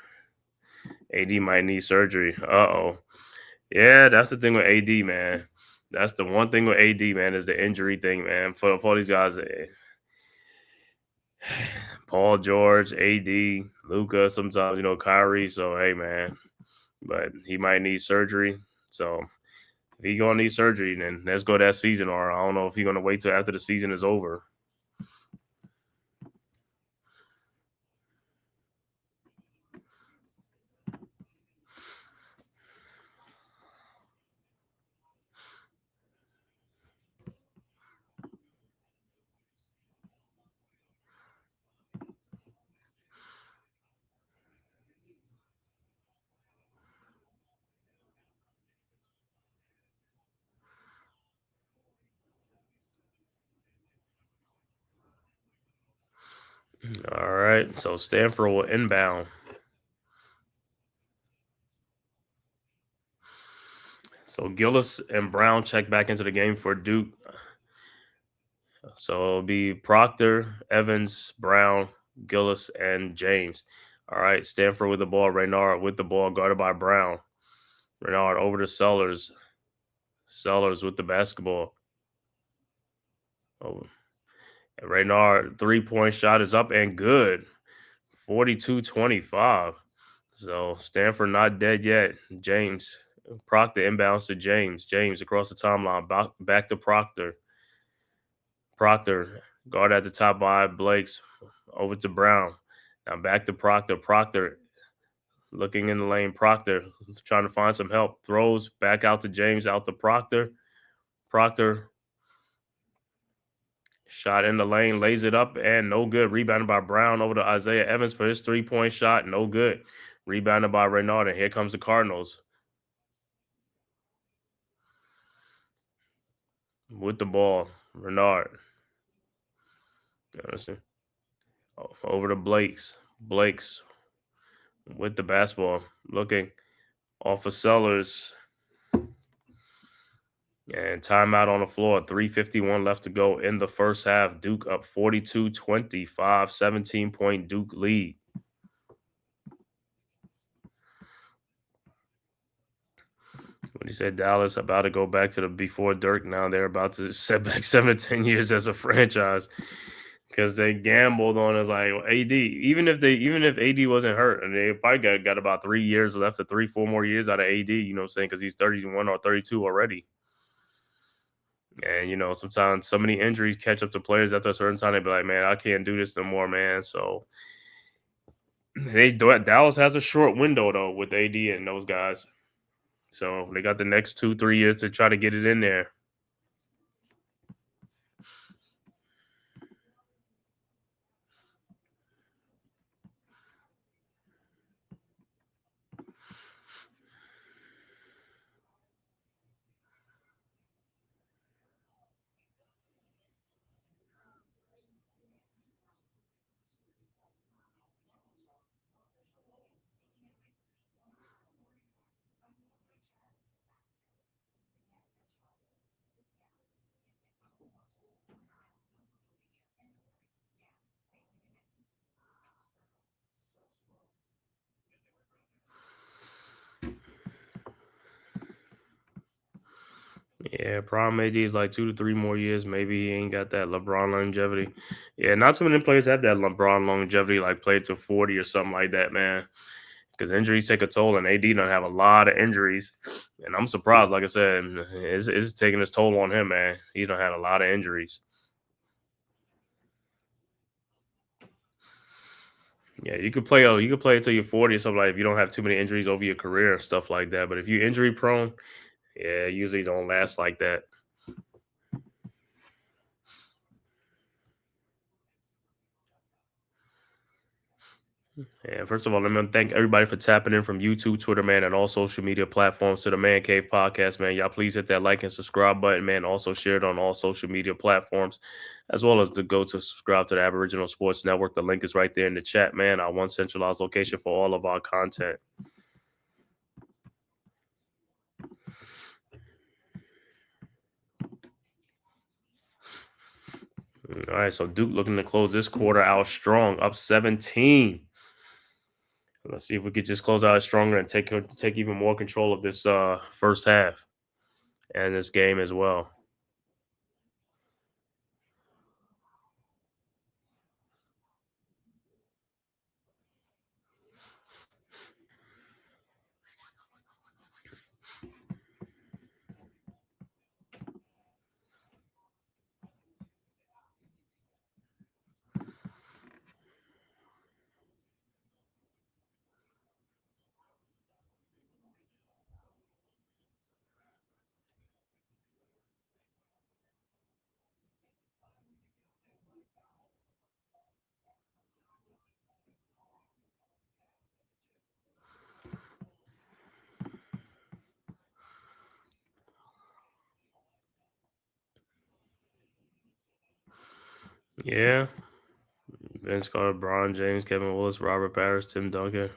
AD might need surgery. Uh-oh. Yeah, that's the thing with AD, man. That's the one thing with AD, man, is the injury thing, man. For these guys, Paul George, AD, Luka, sometimes, Kyrie. So, hey, man. But he might need surgery. So, if he's going to need surgery, then let's go that season. Or I don't know if he's going to wait till after the season is over. All right, so Stanford will inbound. So Gillis and Brown check back into the game for Duke. So it'll be Proctor, Evans, Brown, Gillis, and James. All right, Stanford with the ball. Raynard with the ball, guarded by Brown. Raynard over to Sellers. Sellers with the basketball. Oh, Raynard, 3-point shot is up and good. 42-25. So Stanford not dead yet. James, Proctor inbounds to James. James across the timeline. Back to Proctor. Proctor, guard at the top by Blakes. Over to Brown. Now back to Proctor. Proctor looking in the lane. Proctor trying to find some help. Throws back out to James, out to Proctor. Proctor shot in the lane, lays it up, and no good. Rebounded by Brown over to Isaiah Evans for his 3-point shot. No good. Rebounded by Raynard, and here comes the Cardinals with the ball. Renard. Over to Blakes. Blakes with the basketball. Looking off of Sellers. And timeout on the floor. 3:51 left to go in the first half. Duke up 42-25. 17-point Duke lead. When he said Dallas about to go back to the before Dirk, now they're about to set back 7 to 10 years as a franchise because they gambled on us like AD. Even if AD wasn't hurt, and they probably got about 3 years left, to 3-4 more years out of AD. You know what I'm saying? Because he's 31 or 32 already. And sometimes so many injuries catch up to players after a certain time. They be like, man, I can't do this no more, man. So Dallas has a short window though with AD and those guys. So they got the next 2-3 years to try to get it in there. Yeah, problem AD is like 2 to 3 more years. Maybe he ain't got that LeBron longevity. Yeah, not too many players have that LeBron longevity, like played to 40 or something like that, man. Because injuries take a toll, and AD don't have a lot of injuries. And I'm surprised, like I said, it's taking its toll on him, man. He don't have a lot of injuries. Yeah, you could play. You could play until you're 40 or something like if you don't have too many injuries over your career and stuff like that. But if you're injury prone, yeah, usually don't last like that. And first of all, let me thank everybody for tapping in from YouTube, Twitter, man, and all social media platforms to the Man Cave podcast, man. Y'all please hit that like and subscribe button, man. Also share it on all social media platforms, as well as to go to subscribe to the Aboriginal Sports Network. The link is right there in the chat, man. Our one centralized location for all of our content. All right, so Duke looking to close this quarter out strong, up 17. Let's see if we could just close out stronger and take even more control of this first half and this game as well. Yeah, Vince Carter, Bron James, Kevin Willis, Robert Parrish, Tim Duncan.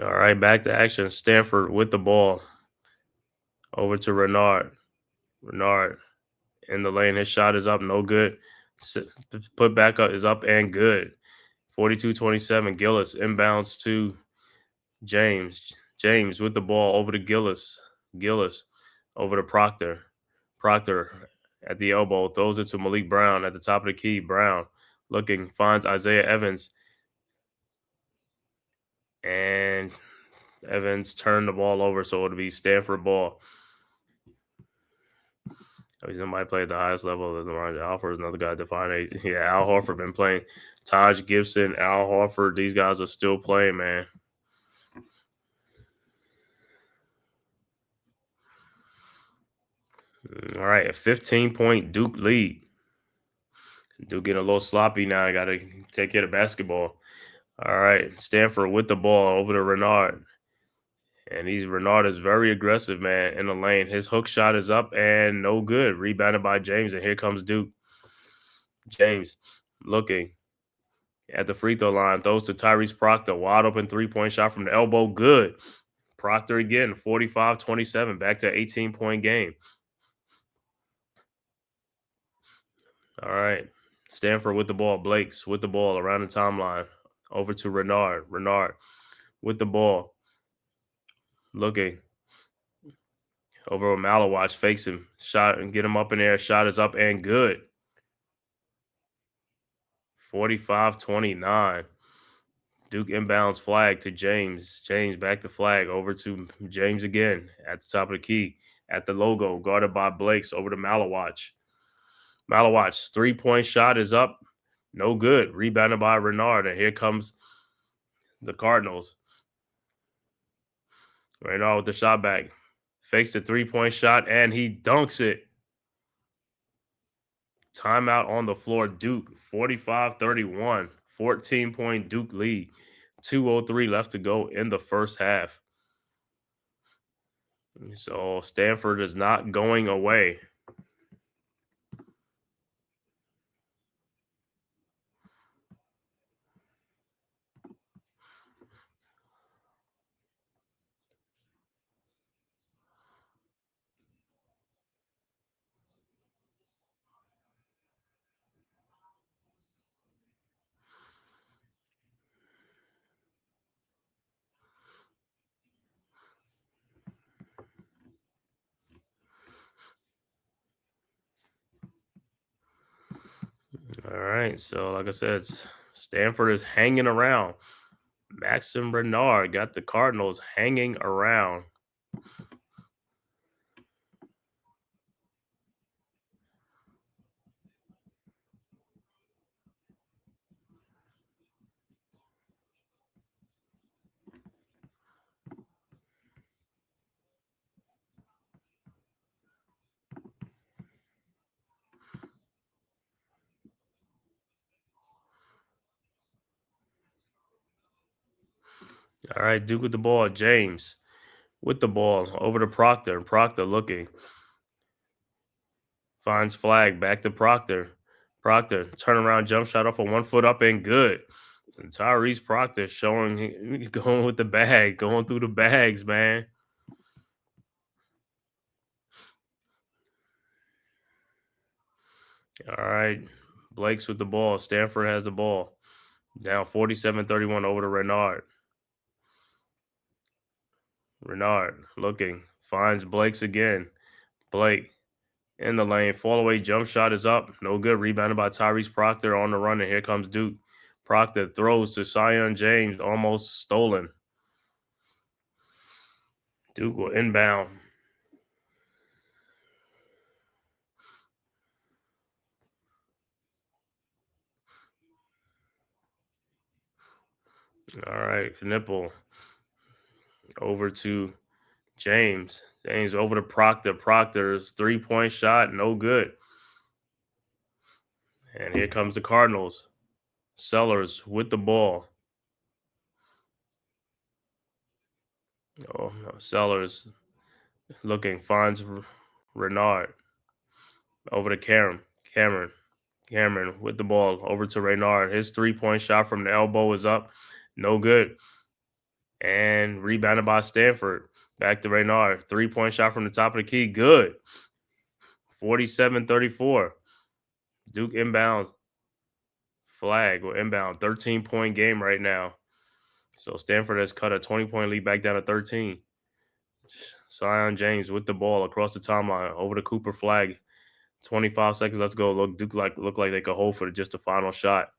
All right, back to action. Stanford with the ball. Over to Renard. Renard in the lane. His shot is up. No good. Put back up is up and good. 42-27. Gillis inbounds to James. James with the ball over to Gillis. Gillis over to Proctor. Proctor at the elbow throws it to Malik Brown at the top of the key. Brown looking, finds Isaiah Evans. And Evans turned the ball over, so it'll be Stanford ball. Somebody played at the highest level of the line. Al Horford is another guy defining. Yeah, Al Horford been playing. Taj Gibson, Al Horford, these guys are still playing, man. All right, a 15-point Duke lead. Duke getting a little sloppy now. I got to take care of basketball. All right, Stanford with the ball over to Renard. And Renard is very aggressive, man, in the lane. His hook shot is up and no good. Rebounded by James, and here comes Duke. James looking at the free throw line, throws to Tyrese Proctor. Wide open three-point shot from the elbow. Good. Proctor again, 45-27, back to an 18-point game. All right. Stanford with the ball. Blakes with the ball around the timeline. Over to Renard. Renard with the ball. Looking. Over Malawatch. Fakes him. Shot and get him up in there. Shot is up and good. 45-29. Duke inbounds flag to James. James back to flag. Over to James again at the top of the key. At the logo. Guarded by Blakes. Over to Malawatch. Malawatch. Three-point shot is up. No good. Rebounded by Renard. And here comes the Cardinals. Renard with the shot back. Fakes the three-point shot, and he dunks it. Timeout on the floor. Duke, 45-31. 14-point Duke lead. 2:03 left to go in the first half. So Stanford is not going away. All right, so like I said, Stanford is hanging around. Maxim Renard got the Cardinals hanging around. All right, Duke with the ball. James with the ball over to Proctor. Proctor looking. Finds flag back to Proctor. Proctor, turnaround jump shot off of 1 foot up and good. And Tyrese Proctor showing, going with the bag, going through the bags, man. All right. Blake's with the ball. Stanford has the ball. Down 47-31 over to Renard. Renard looking. Finds Blake's again. Blake in the lane. Fall away jump shot is up. No good. Rebounded by Tyrese Proctor on the run. And here comes Duke. Proctor throws to Sion James. Almost stolen. Duke will inbound. All right. Knipple over to James. James over to Proctor. Proctor's three-point shot. No good. And here comes the Cardinals. Sellers with the ball. Oh, no. Sellers looking, finds Renard. Over to Cameron. Cameron with the ball over to Raynard. His 3-point shot from the elbow is up. No good. And rebounded by Stanford. Back to Raynard. 3-point shot from the top of the key. Good. 47-34. Duke inbound. Flag or inbound. 13-point game right now. So Stanford has cut a 20-point lead back down to 13. Sion James with the ball across the timeline over the Cooper flag. 25 seconds left to go. Duke look like they could hold for just the final shot.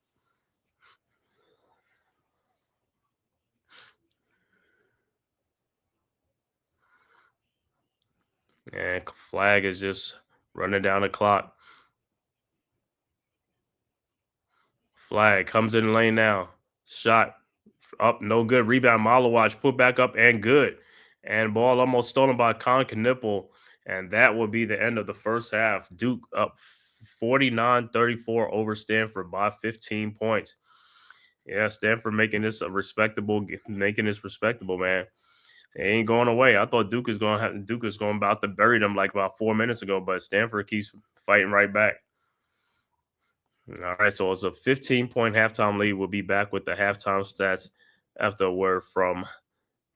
And flag is just running down the clock. Flag comes in the lane now. Shot up, no good. Rebound, Malawatch put back up and good. And ball almost stolen by Con Knipple. And that will be the end of the first half. Duke up 49-34 over Stanford by 15 points. Yeah, Stanford making this respectable, man. They ain't going away. I thought Duke is going about to bury them like about 4 minutes ago, but Stanford keeps fighting right back. All right, so it's a 15-point halftime lead. We'll be back with the halftime stats after a word from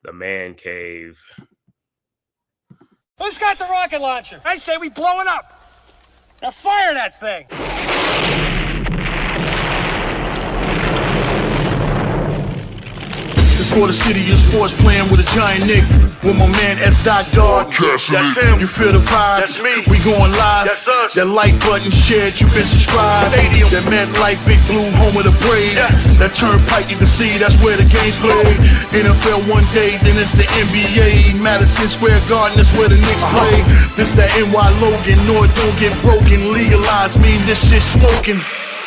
the Man Cave.
Who's got the rocket launcher? I say we blow it up. Now fire that thing.
It's for the city of sports, playing with a giant Nick. With my man S. God.
That's him.
You feel the vibe?
That's me.
We going live.
That's us.
That like button shared, you been subscribed.
Stadium.
That MetLife, Big Blue, home of the Braves.
Yeah.
That turnpike, you can see that's where the game's played. NFL one day, then it's the NBA. Madison Square Garden, that's where the Knicks play. This that NY Logan, no it don't get broken. Legalized, mean this shit smoking.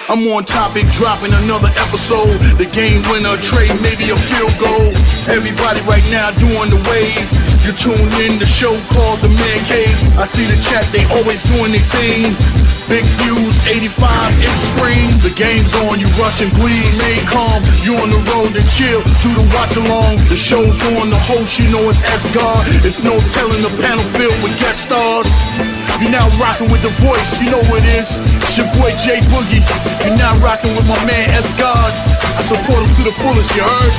I'm on topic, dropping another episode. The game winner, trade, maybe a field goal. Everybody right now doing the wave. You tune in the show called TheMan-Cave. I see the chat, they always doing their thing. Big views, 85 inch screen. The game's on, you rush and bleed. Stay calm, you on the road and chill. Do the watch along. The show's on, the host, you know it's S-God. It's no telling the panel filled with guest stars. You're now rocking with the voice, you know what it is. It's your boy J Boogie. You're now rocking with my man S-God. I support him to the fullest, you heard?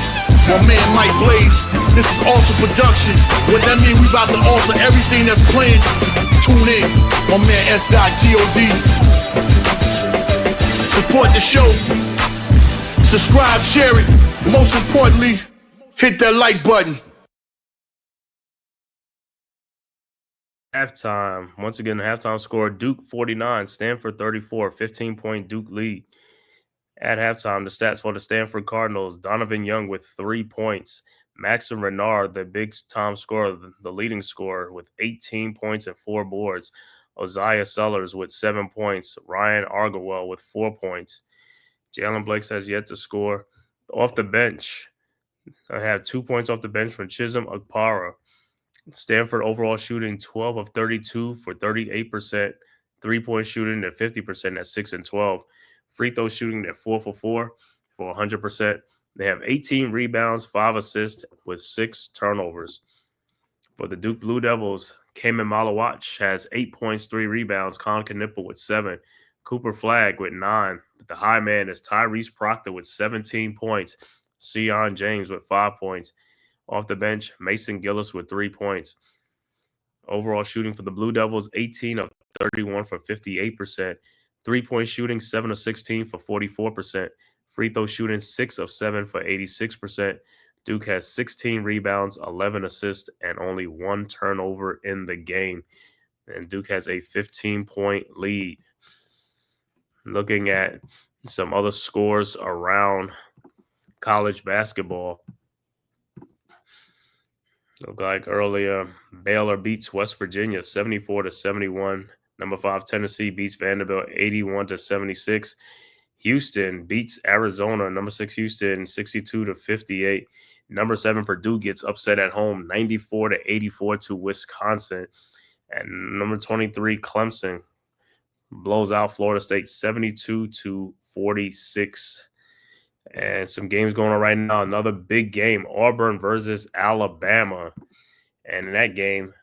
My man Mike Blaze. This is awesome production. What that mean? We about to alter everything that's playing. Tune in. My man S.God. Support the show. Subscribe, share it. Most importantly, hit that like button.
Halftime. Once again, the halftime score, Duke 49, Stanford 34, 15-point Duke lead. At halftime, the stats for the Stanford Cardinals, Donovan Young with 3 points. Maxim Renard, the big-time scorer, the leading scorer, with 18 points and 4 boards. Oziah Sellers with 7 points. Ryan Argowell with 4 points. Jalen Blakes has yet to score. Off the bench, I have 2 points off the bench from Chisholm Okpara. Stanford overall shooting 12 of 32 for 38%. 3-point shooting at 50% at 6 and 12. Free throw shooting at 4 for 4 for 100%. They have 18 rebounds, 5 assists with 6 turnovers. For the Duke Blue Devils, Cayman Malawatch has 8 points, 3 rebounds. Con Knipple with 7. Cooper Flag with 9. But the high man is Tyrese Proctor with 17 points. Sion James with 5 points. Off the bench, Mason Gillis with 3 points. Overall shooting for the Blue Devils, 18 of 31 for 58%. 3-point shooting, 7 of 16 for 44%. Free throw shooting, 6 of 7 for 86%. Duke has 16 rebounds, 11 assists, and only 1 turnover in the game. And Duke has a 15-point lead. Looking at some other scores around college basketball. Look like earlier, Baylor beats West Virginia 74-71. Number 5 Tennessee beats Vanderbilt 81-76. Houston beats Arizona. Number 6 Houston 62-58. Number 7 Purdue gets upset at home 94-84 to Wisconsin. And number 23 Clemson blows out Florida State 72-46. And some games going on right now. Another big game, Auburn versus Alabama. And in that game,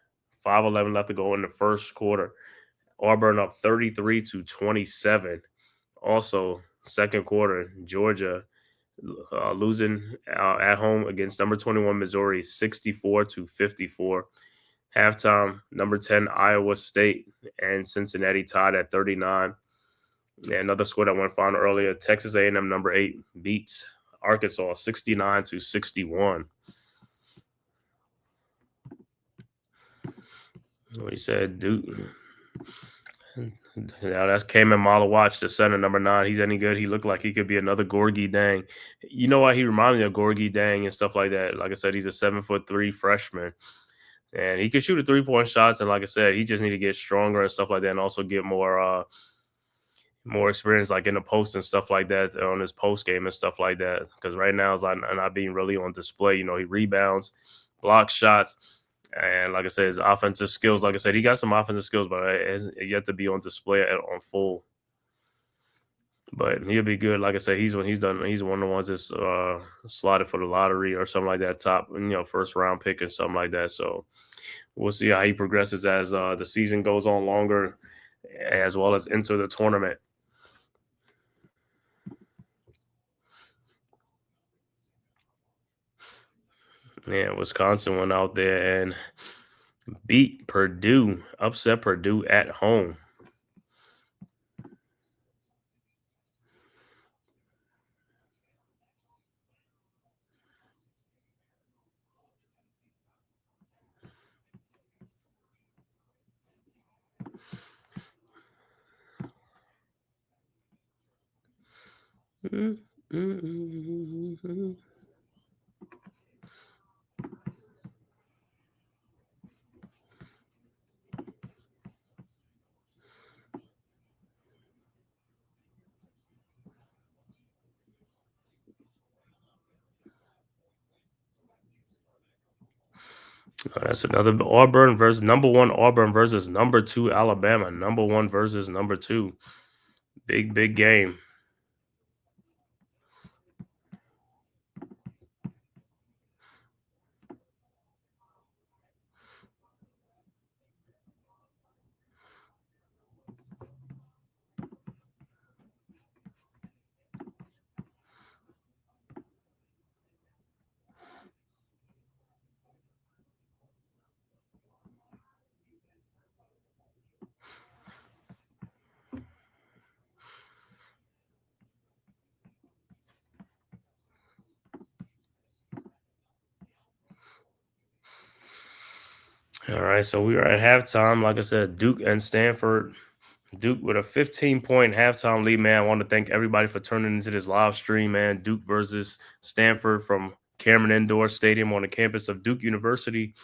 5:11 left to go in the first quarter. Auburn up 33-27 Also, second quarter, Georgia losing at home against number 21 Missouri 64-54. Halftime, number 10 Iowa State and Cincinnati tied at 39. And another score that went final earlier, Texas A&M number 8 beats Arkansas 69-61. What he said, Duke. Now that's Cayman Malawatch, the center, number 9. He's any good. He looked like he could be another Gorgie Dang. You know why he reminded me of Gorgie Dang and stuff like that? Like I said, he's a 7'3" freshman. And he can shoot a 3-point shots. And like I said, he just need to get stronger and stuff like that, and also get more experience like in the post and stuff like that on his post game and stuff like that. Because right now it's like not being really on display. You know, he rebounds, blocks shots, and like I said, his offensive skills. Like I said, he got some offensive skills, but it hasn't yet to be on display on full. But he'll be good. Like I said, he's one of the ones that's slotted for the lottery or something like that, top first round pick or something like that. So we'll see how he progresses as the season goes on longer, as well as into the tournament. Yeah, Wisconsin went out there and beat Purdue, upset Purdue at home. That's another Auburn versus number 1 Auburn versus number 2 Alabama. Number 1 versus number 2. Big game. All right, so we are at halftime. Like I said, Duke and Stanford. Duke with a 15-point halftime lead, man. I want to thank everybody for turning into this live stream, man. Duke versus Stanford from Cameron Indoor Stadium on the campus of Duke University.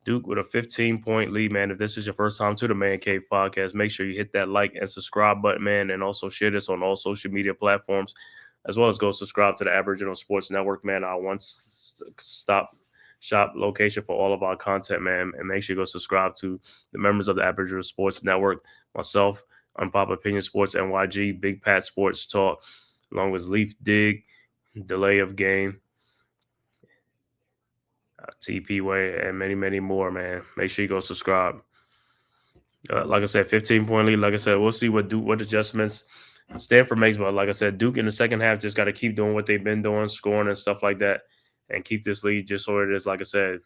Duke with a 15-point lead, man. If this is your first time to the Man Cave podcast, make sure you hit that like and subscribe button, man, and also share this on all social media platforms, as well as go subscribe to the Aboriginal Sports Network, man. Our one-stop shop location for all of our content, man. And make sure you go subscribe to the members of the Aboriginal Sports Network, myself, Unpopular Opinion Sports, NYG, Big Pat Sports Talk, along with Leaf Dig, Delay of Game, TP Way, and many more, man. Make sure you go subscribe. Like I said, 15-point lead. Like I said, we'll see what adjustments Stanford makes. But like I said, Duke in the second half just got to keep doing what they've been doing, scoring and stuff like that, and keep this lead just so it is. Like I said,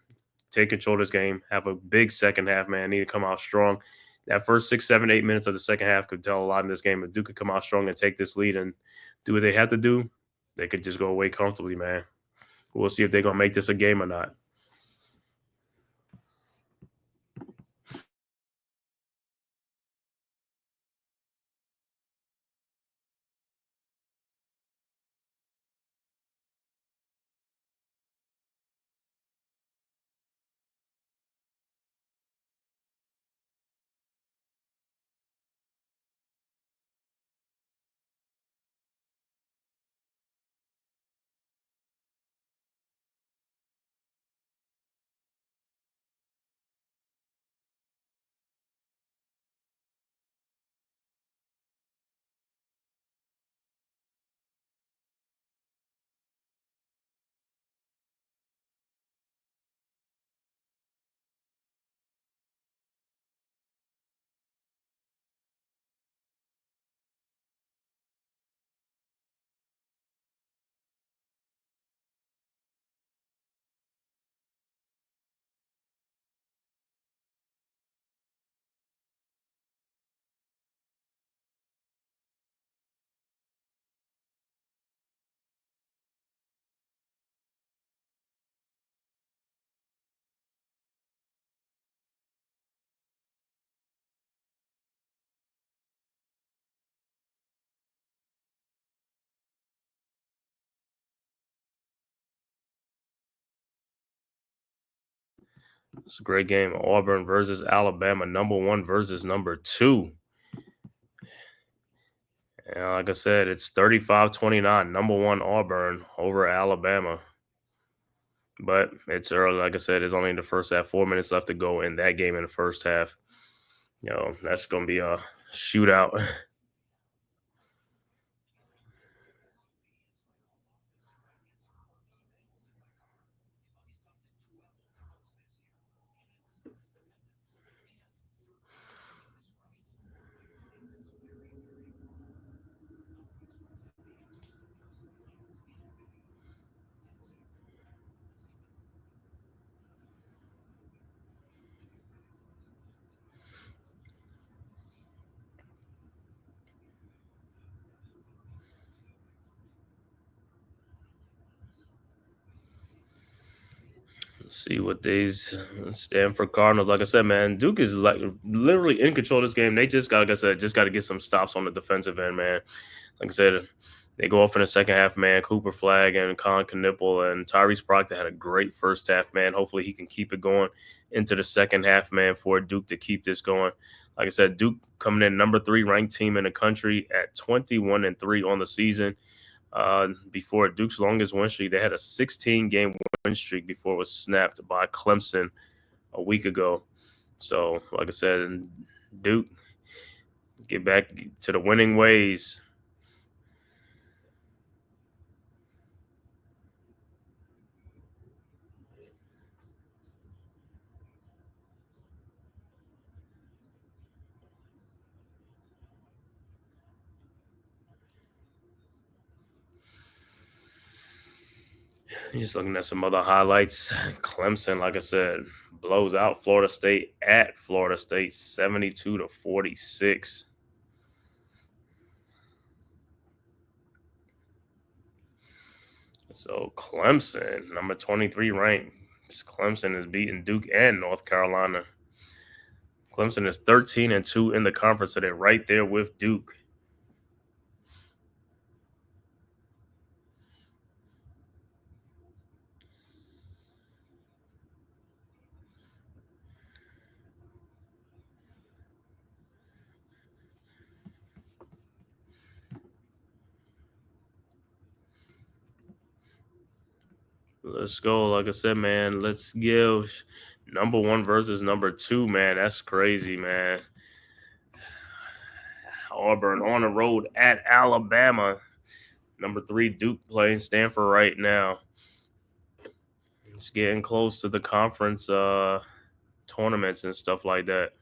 take control of this game. Have a big second half, man. Need to come out strong. That first 6, 7, 8 minutes of the second half could tell a lot in this game. If Duke could come out strong and take this lead and do what they have to do, they could just go away comfortably, man. We'll see if they're going to make this a game or not. It's a great game. Auburn versus Alabama, number 1 versus number 2. And like I said, it's 35-29, number 1 Auburn over Alabama. But it's early. Like I said, it's only in the first half. 4 minutes left to go in that game in the first half. That's going to be a shootout. See what these Stanford Cardinals. Like I said, man, Duke is like literally in control of this game. They just got, like I said, just got to get some stops on the defensive end, man. Like I said, they go off in the second half, man. Cooper Flag and Colin Knipple and Tyrese Proctor had a great first half, man. Hopefully he can keep it going into the second half, man, for Duke to keep this going. Like I said, Duke coming in number 3 ranked team in the country at 21-3 on the season. Before Duke's longest win streak, they had a 16-game win streak before it was snapped by Clemson a week ago. So, like I said, Duke, get back to the winning ways. Just looking at some other highlights. Clemson, like I said, blows out Florida State at Florida State 72-46. So Clemson, number 23 ranked. Clemson is beating Duke and North Carolina. Clemson is 13-2 in the conference, so they're right there with Duke. Let's go. Like I said, man, let's give number 1 versus number 2, man. That's crazy, man. Auburn on the road at Alabama. Number 3, Duke playing Stanford right now. It's getting close to the conference tournaments and stuff like that.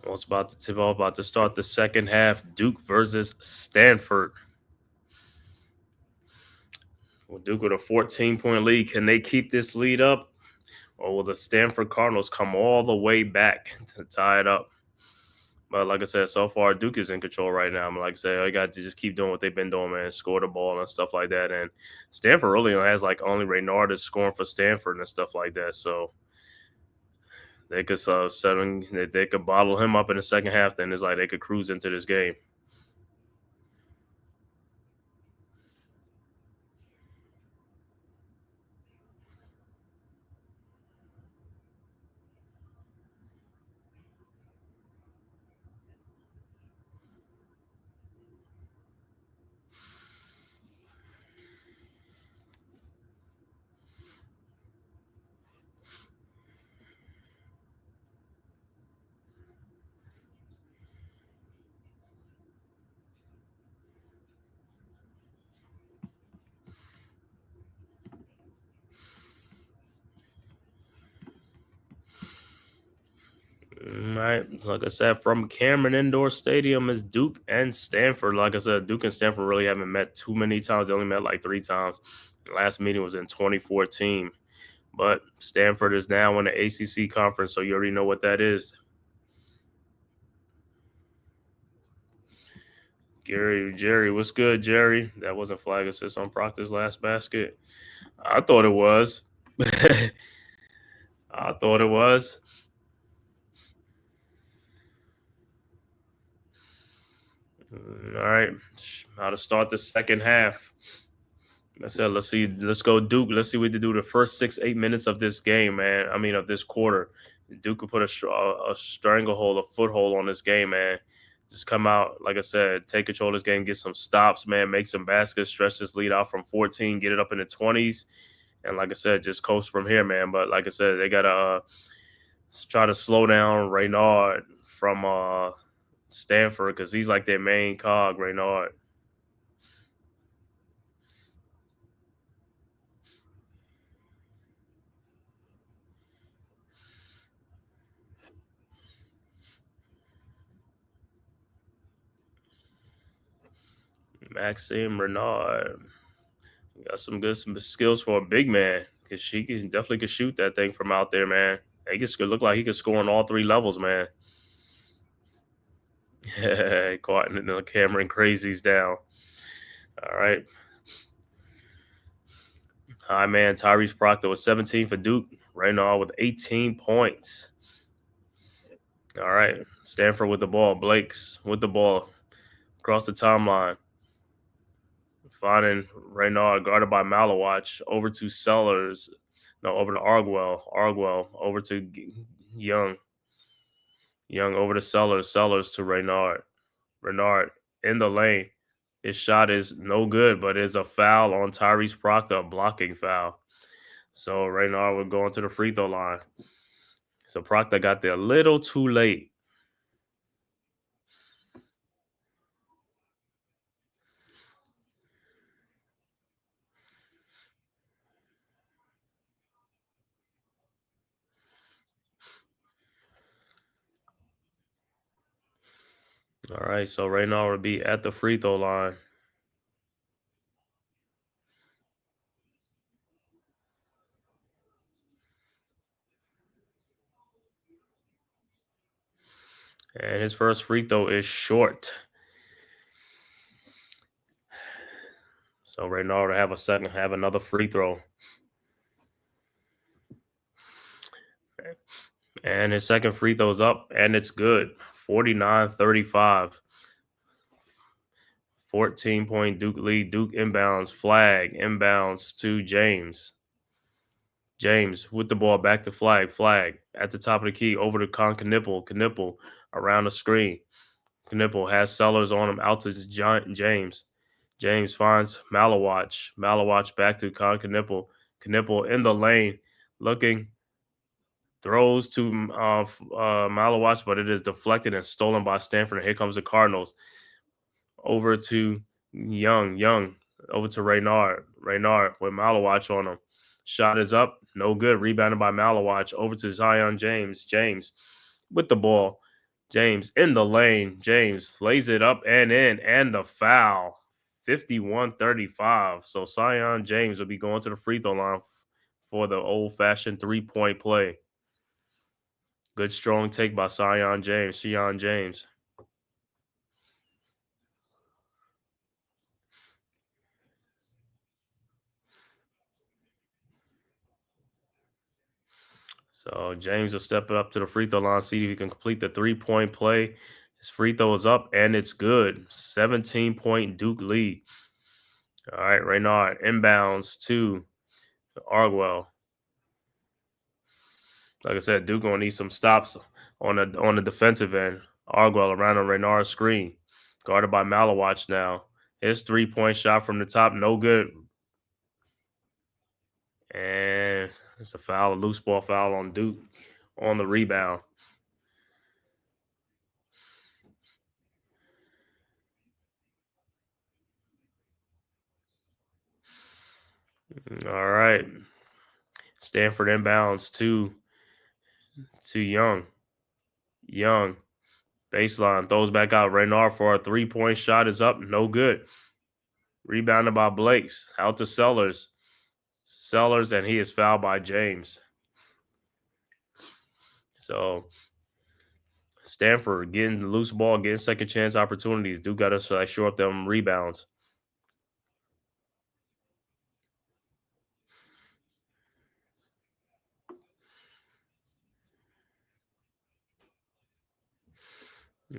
What's about to tip off, about to start the second half. Duke versus Stanford. Well, Duke with a 14-point lead. Can they keep this lead up? Or will the Stanford Cardinals come all the way back to tie it up? But like I said, so far Duke is in control right now. Like I said, I got to just keep doing what they've been doing, man. Score the ball and stuff like that. And Stanford really has like only Raynard is scoring for Stanford and stuff like that. So they could they could bottle him up in the second half. Then it's like they could cruise into this game. right. So like I said, from Cameron Indoor Stadium is Duke and Stanford. Like I said, Duke and Stanford really haven't met too many times. They only met like 3 times. The last meeting was in 2014. But Stanford is now in the ACC conference, so you already know what that is. Jerry, what's good, Jerry? That wasn't flag assist on Proctor's last basket. I thought it was. I thought it was. All right. How to start the second half. I said, let's see, let's go Duke. Let's see what they do the first 6-8 minutes of this game, man. I mean, of this quarter. Duke could put a stranglehold, a foothold on this game, man. Just come out, like I said, take control of this game, get some stops, man, make some baskets, stretch this lead out from 14, get it up in the 20s. And like I said, just coast from here, man. But like I said, they got to try to slow down Reynard from Stanford because he's like their main cog, Reynard. Maxime Renard got some skills for a big man because she definitely could shoot that thing from out there, man. He could look like he could score on all 3 levels, man. Caught in the Cameron crazies down. All right. Hi, man. Tyrese Proctor was 17 for Duke right now with 18 points. All right. Stanford with the ball. Blake's with the ball across the timeline. Finding Reynard guarded by Malawatch over to Sellers. No, over to Argwell. Argwell over to Young. Young over to Sellers. Sellers to Reynard. Renard in the lane. His shot is no good, but is a foul on Tyrese Proctor, a blocking foul. So Reynard will go into the free throw line. So Proctor got there a little too late. All right, so Reynard will be at the free throw line. And his first free throw is short. So Reynard will have another free throw. And his second free throw's up, and it's good. 49-35. 14-point Duke lead. Duke inbounds. Flag. Inbounds to James. James with the ball back to Flag. Flag at the top of the key over to Knipple. Knipple around the screen. Knipple has Sellers on him out to James. James finds Malawatch. Malawatch back to Knipple. Knipple in the lane looking. Throws to Malawatch, but it is deflected and stolen by Stanford. And here comes the Cardinals. Over to Young. Young over to Reynard. Reynard with Malawatch on him. Shot is up. No good. Rebounded by Malawatch. Over to Zion James. James with the ball. James in the lane. James lays it up and in. And the foul. 51-35. So Zion James will be going to the free throw line for the old-fashioned three-point play. Good strong take by Zion James. So James will step it up to the free throw line, see if he can complete the three-point play. His free throw is up, and it's good. 17-point Duke lead. All right, Reynard inbounds to Argwell. Like I said, Duke gonna need some stops on the defensive end. Argwell around on Reynard's screen, guarded by Malawatch now. His three-point shot from the top, no good. And it's a foul, a loose ball foul on Duke on the rebound. All right. Stanford inbounds to Young. Young, baseline, throws back out. Renard for a three-point shot is up. No good. Rebounded by Blakes. Out to Sellers. Sellers, and he is fouled by James. So Stanford getting the loose ball, getting second chance opportunities. Duke got to shore up them rebounds.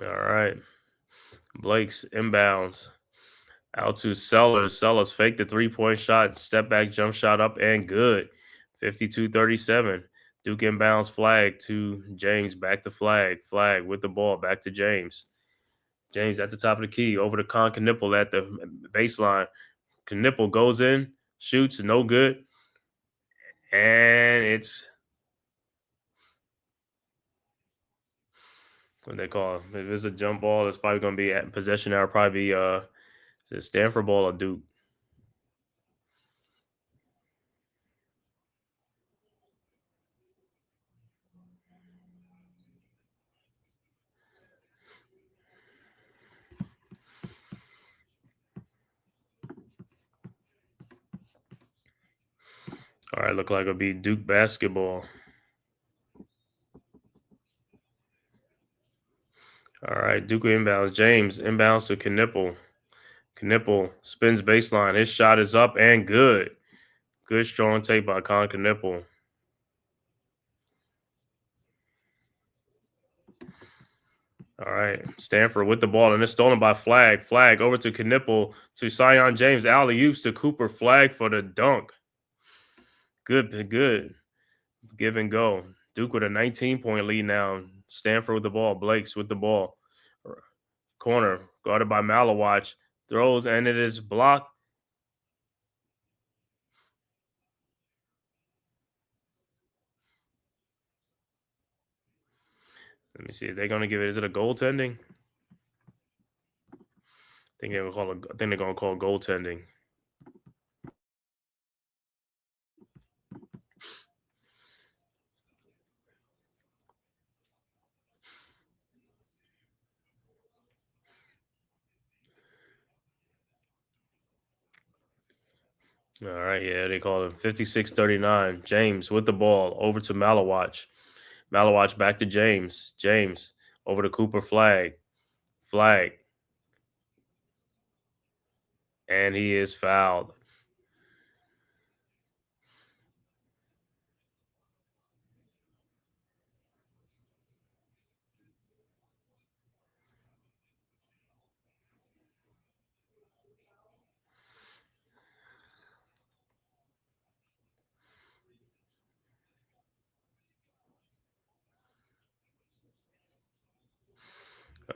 All right. Blake's inbounds. Out to Sellers. Sellers faked the three-point shot. Step back jump shot up and good. 52-37. Duke inbounds flag to James. Back to flag. Flag with the ball. Back to James. James at the top of the key. Over to Con Knipple at the baseline. Knipple goes in. Shoots. No good. And it's what they call it. If it's a jump ball, it's probably going to be at possession now. Probably be is it Stanford ball or Duke? All right, look like it'll be Duke basketball. All right, Duke inbounds. James inbounds to Knipple. Knipple spins baseline. His shot is up and good. Good strong take by Con Knipple. All right, Stanford with the ball, and it's stolen by Flag. Flag over to Knipple to Sion James. Alley-oops to Cooper. Flag for the dunk. Good. Give and go. Duke with a 19-point lead now. Stanford with the ball. Blakes with the ball. Corner guarded by Malawatch. Throws, and it is blocked. Let me see. If they're going to give it. Is it a goaltending? I think they're going to call it goaltending. All right, yeah, they call it 56-39. James with the ball over to Malawatch. Malawatch back to James. James over to Cooper. Flag. And he is fouled.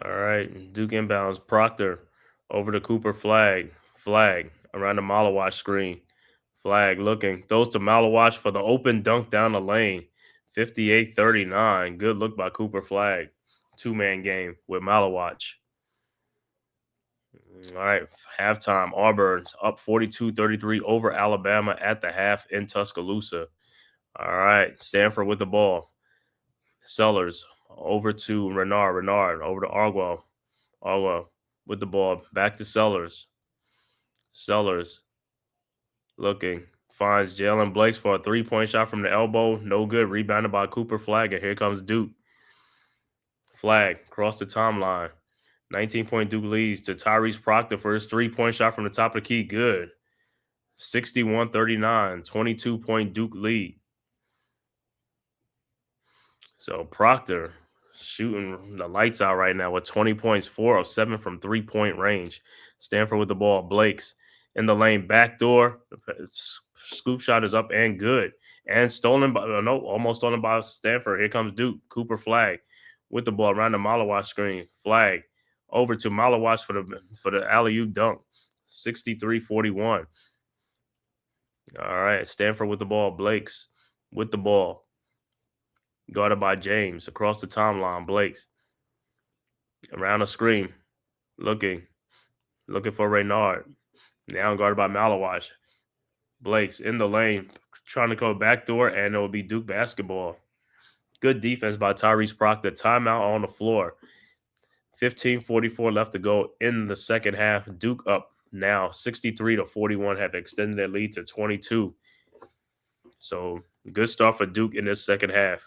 All right, Duke inbounds. Proctor over to Cooper. Flag around the Malawatch screen. Flag looking. Throws to Malawatch for the open dunk down the lane. 58-39. Good look by Cooper. Flag. Two-man game with Malawatch. All right, halftime. Auburn's up 42-33 over Alabama at the half in Tuscaloosa. All right, Stanford with the ball. Sellers over to Renard. Renard over to Argwell. Argwell with the ball. Back to Sellers. Sellers looking. Finds Jalen Blakes for a three-point shot from the elbow. No good. Rebounded by Cooper. Flag. And here comes Duke. Flag across the timeline. 19-point Duke leads to Tyrese Proctor for his three-point shot from the top of the key. Good. 61-39. 22-point Duke lead. So Proctor shooting the lights out right now with 20 points, 4 of 7 from three-point range. Stanford with the ball. Blakes in the lane, backdoor. Scoop shot is up and good. And almost stolen by Stanford. Here comes Duke. Cooper. Flag with the ball around the Malawatch screen. Flag over to Malawatch for the alley-oop dunk. 63-41. All right, Stanford with the ball. Blakes with the ball. Guarded by James across the timeline. Blakes around the screen, looking for Renard. Now guarded by Malawatch. Blakes in the lane, trying to go backdoor, and it will be Duke basketball. Good defense by Tyrese Proctor. Timeout on the floor. 15:44 left to go in the second half. Duke up now 63-41, have extended their lead to 22. So good start for Duke in this second half.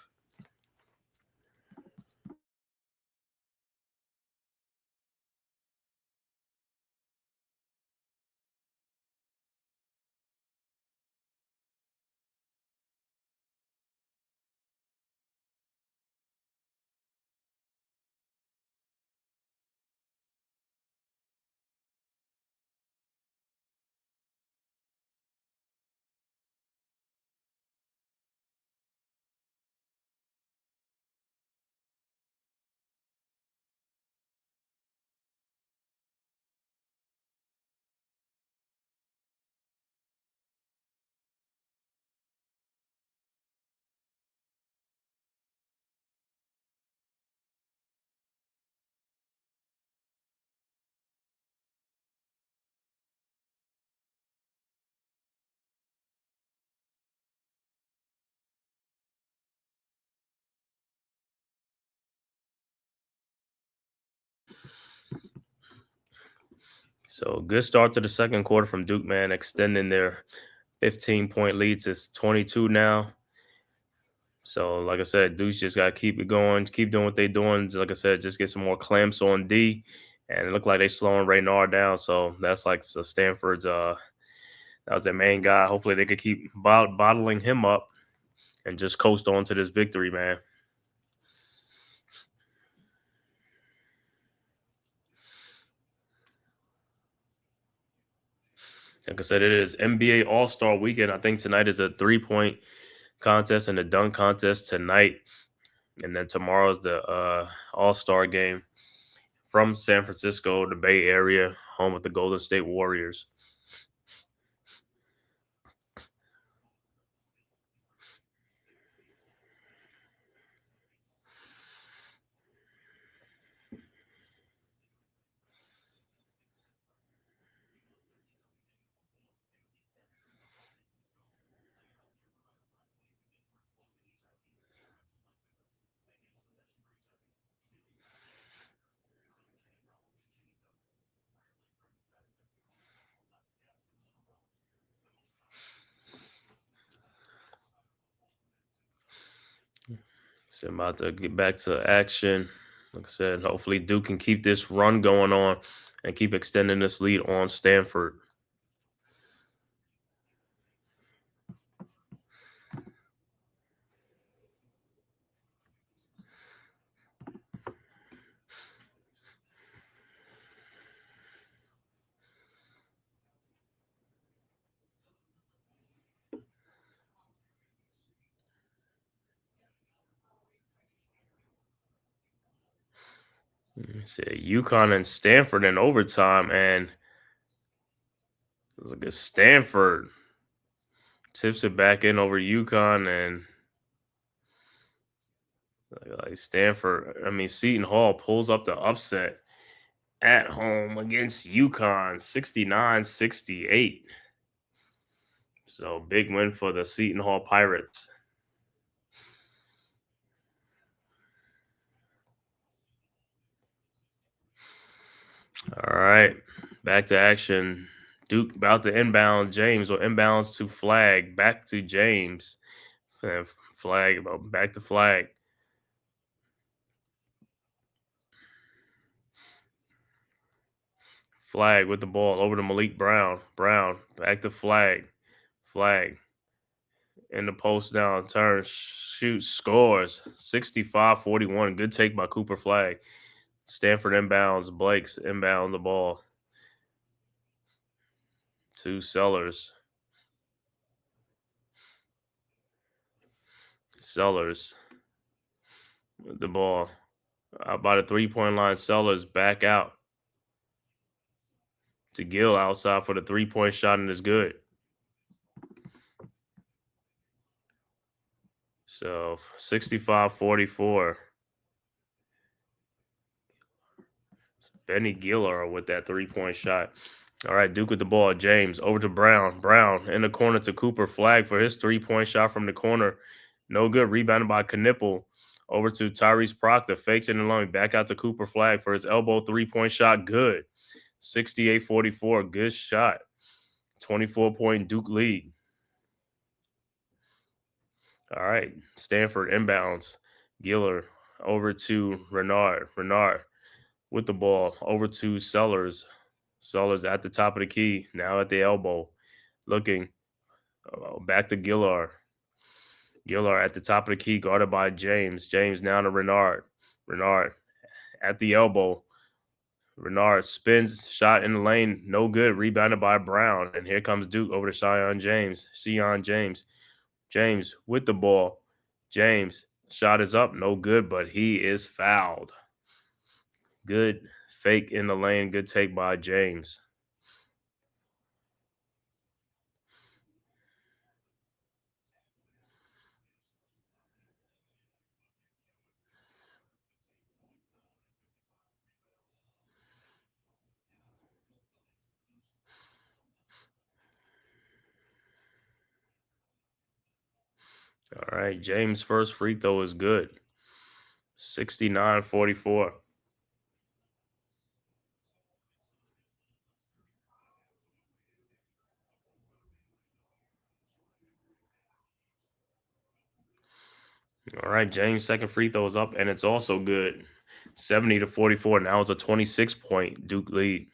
So good start to the second quarter from Duke, man, extending their 15-point lead to 22 now. So, like I said, Duke's just got to keep it going, keep doing what they're doing. Like I said, just get some more clamps on D. And it looked like they slowing Raynard down. So that's like Stanford's, that was their main guy. Hopefully they could keep bottling him up and just coast on to this victory, man. Like I said, it is NBA All-Star Weekend. I think tonight is a 3-point contest and a dunk contest tonight. And then tomorrow's the All-Star game from San Francisco, the Bay Area, home of the Golden State Warriors. So I'm about to get back to action. Like I said, hopefully Duke can keep this run going on and keep extending this lead on Stanford. UConn and Stanford in overtime, and look at Stanford tips it back in over UConn, and like Stanford, Seton Hall pulls up the upset at home against UConn, 69-68. So big win for the Seton Hall Pirates. All right, back to action. Duke about to inbound. James will inbounds to Flag. Back to James. Flag, back to Flag. Flag with the ball over to Malik Brown. Brown back to Flag. Flag in the post down. Turns, shoots, scores. 65-41. Good take by Cooper Flag. Stanford inbounds. Blake's inbound the ball to Sellers. Sellers with the ball. About a 3-point line. Sellers back out to Gill outside for the 3-point shot, and it's good. So 65-44. Benny Giller with that 3-point shot. All right, Duke with the ball. James over to Brown. Brown in the corner to Cooper Flag for his 3-point shot from the corner. No good. Rebounded by Knipple. Over to Tyrese Proctor. Fakes it in the lane. Back out to Cooper Flag for his elbow 3-point shot. Good. 68-44. Good shot. 24-point Duke lead. All right. Stanford inbounds. Giller over to Renard. Renard with the ball. Over to Sellers. Sellers at the top of the key. Now at the elbow. Looking. Back to Gillar. Gillar at the top of the key, guarded by James. James now to Renard. Renard at the elbow. Renard spins, shot in the lane, no good. Rebounded by Brown. And here comes Duke over to Sion James. Sion James. James with the ball. James, shot is up, no good, but he is fouled. Good fake in the lane, good take by James. All right, James' first free throw is good. 69-44. All right, James' second free throw is up, and it's also good. 70-44. Now it's a 26-point Duke lead.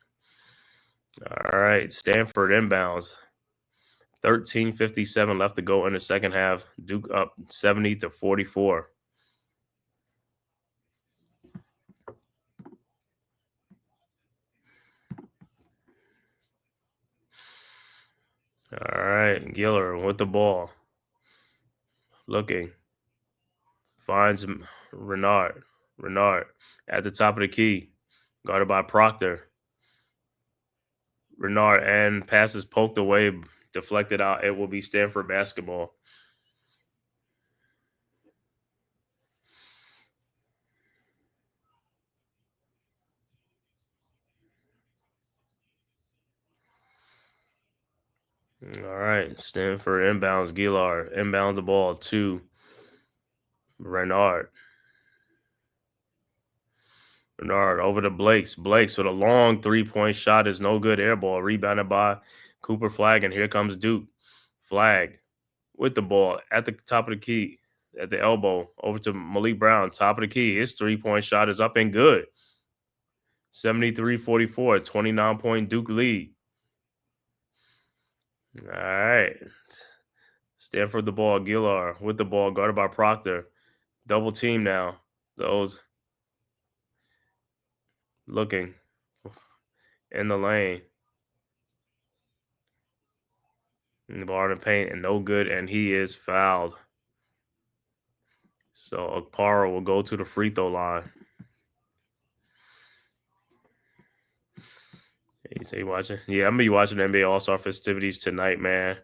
All right, Stanford inbounds. 13:57 left to go in the second half. Duke up 70-44. All right, Giller with the ball. Looking. Finds Renard. Renard at the top of the key. Guarded by Proctor. Renard and passes poked away, deflected out. It will be Stanford basketball. All right, Stanford inbounds. Gillard inbounds the ball to Renard. Renard over to Blakes. Blakes with a long 3-point shot is no good. Air ball rebounded by Cooper Flag, and here comes Duke. Flag with the ball at the top of the key, at the elbow, over to Malik Brown, top of the key. His 3-point shot is up and good. 73-44, 29-point Duke lead. All right. Stanford the ball. Gillar with the ball, guarded by Proctor. Double team now. Those looking in the lane. In the bar in the paint, and no good, and he is fouled. So Okpara will go to the free throw line. You say you watching? Yeah, I'm gonna be watching the NBA All-Star festivities tonight, man.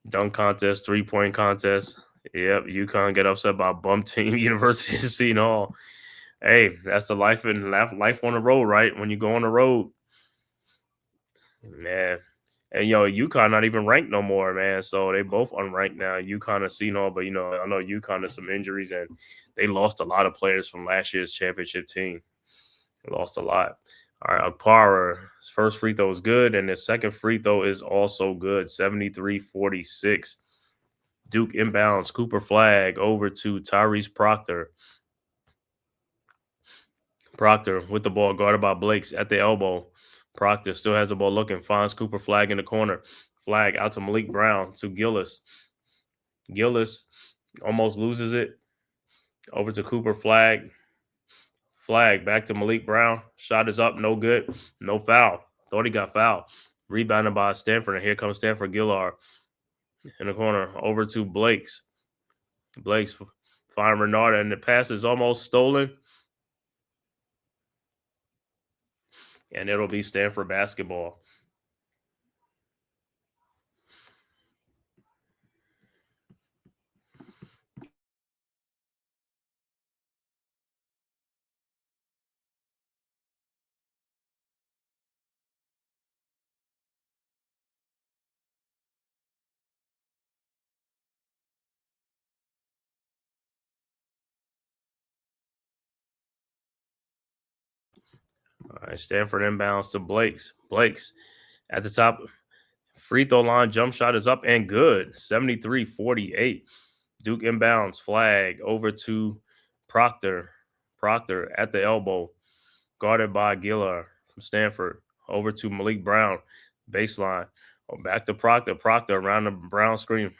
Dunk contest, 3-point contest. Yep, UConn get upset by bum team University of Seton Hall. Hey, that's the life on the road, right? When you go on the road, man. And UConn not even ranked no more, man. So they both unranked now. UConn and Seton Hall, but I know UConn has some injuries, and they lost a lot of players from last year's championship team. They lost a lot. All right, Okpara, his first free throw is good, and his second free throw is also good. 73-46. Duke inbounds. Cooper Flag over to Tyrese Proctor. Proctor with the ball, guarded by Blakes at the elbow. Proctor still has the ball looking, finds Cooper Flag in the corner. Flag out to Malik Brown to Gillis. Gillis almost loses it. Over to Cooper Flag. Flag back to Malik Brown. Shot is up, no good. No foul. Thought he got fouled. Rebounded by Stanford, and here comes Stanford Gillard in the corner. Over to Blakes. Blakes find Renard, and the pass is almost stolen. And it'll be Stanford basketball. All right, Stanford inbounds to Blakes. Blakes at the top. Free throw line jump shot is up and good. 73-48. Duke inbounds. Flag over to Proctor. Proctor at the elbow. Guarded by Giller from Stanford. Over to Malik Brown. Baseline. Back to Proctor. Proctor around the Brown screen.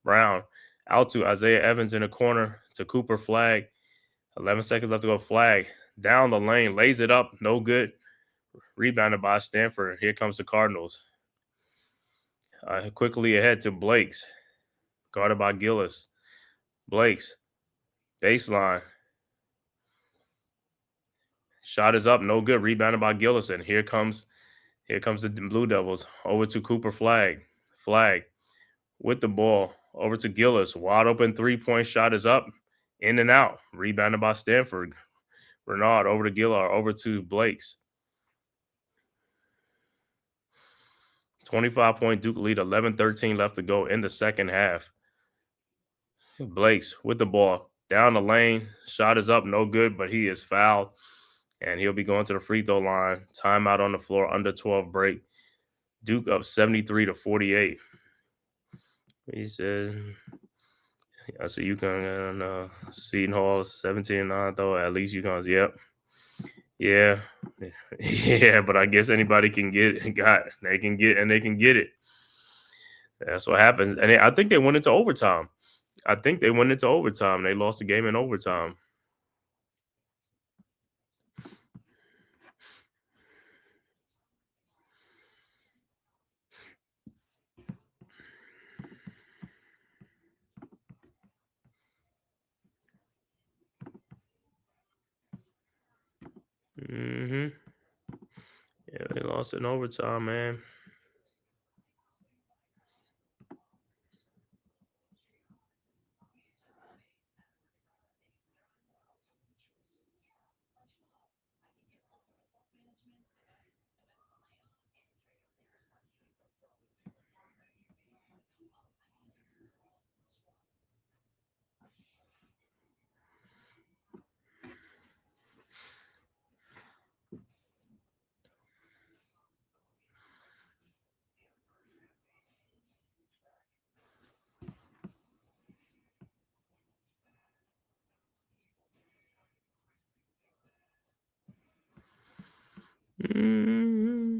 Brown out to Isaiah Evans in the corner to Cooper. Flag. 11 seconds left to go. Flag. Down the lane. Lays it up. No good. Rebounded by Stanford. Here comes the Cardinals. Quickly ahead to Blakes. Guarded by Gillis. Blakes. Baseline. Shot is up. No good. Rebounded by Gillis. And here comes the Blue Devils. Over to Cooper. Flag. Flag. With the ball. Over to Gillis. Wide open 3-point shot is up. In and out. Rebounded by Stanford. Renard over to Gillard. Over to Blakes. 25-point Duke lead. 11-13 left to go in the second half. Blakes with the ball. Down the lane. Shot is up. No good, but he is fouled. And he'll be going to the free throw line. Timeout on the floor. Under 12 break. Duke up 73-48. He says, I see UConn and Seton Hall 17-9 though. At least UConn's, yep. Yeah. Yeah, but I guess anybody can get it. They can get it. That's what happens. And I think they went into overtime. They lost the game in overtime. Mm-hmm. Yeah, they lost in overtime, man. Mm-hmm.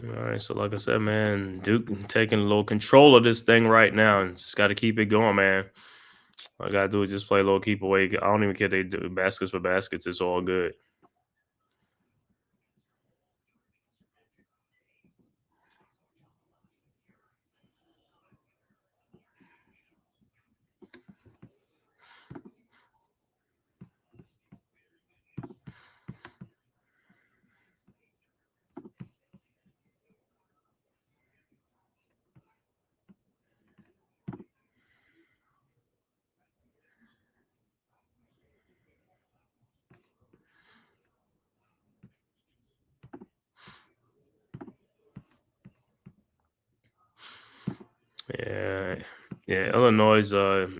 All right, so like I said, man, Duke taking a little control of this thing right now, and just got to keep it going, man. All I gotta do is just play a little keep away. I don't even care if they do baskets for baskets. It's all good. Yeah. Illinois.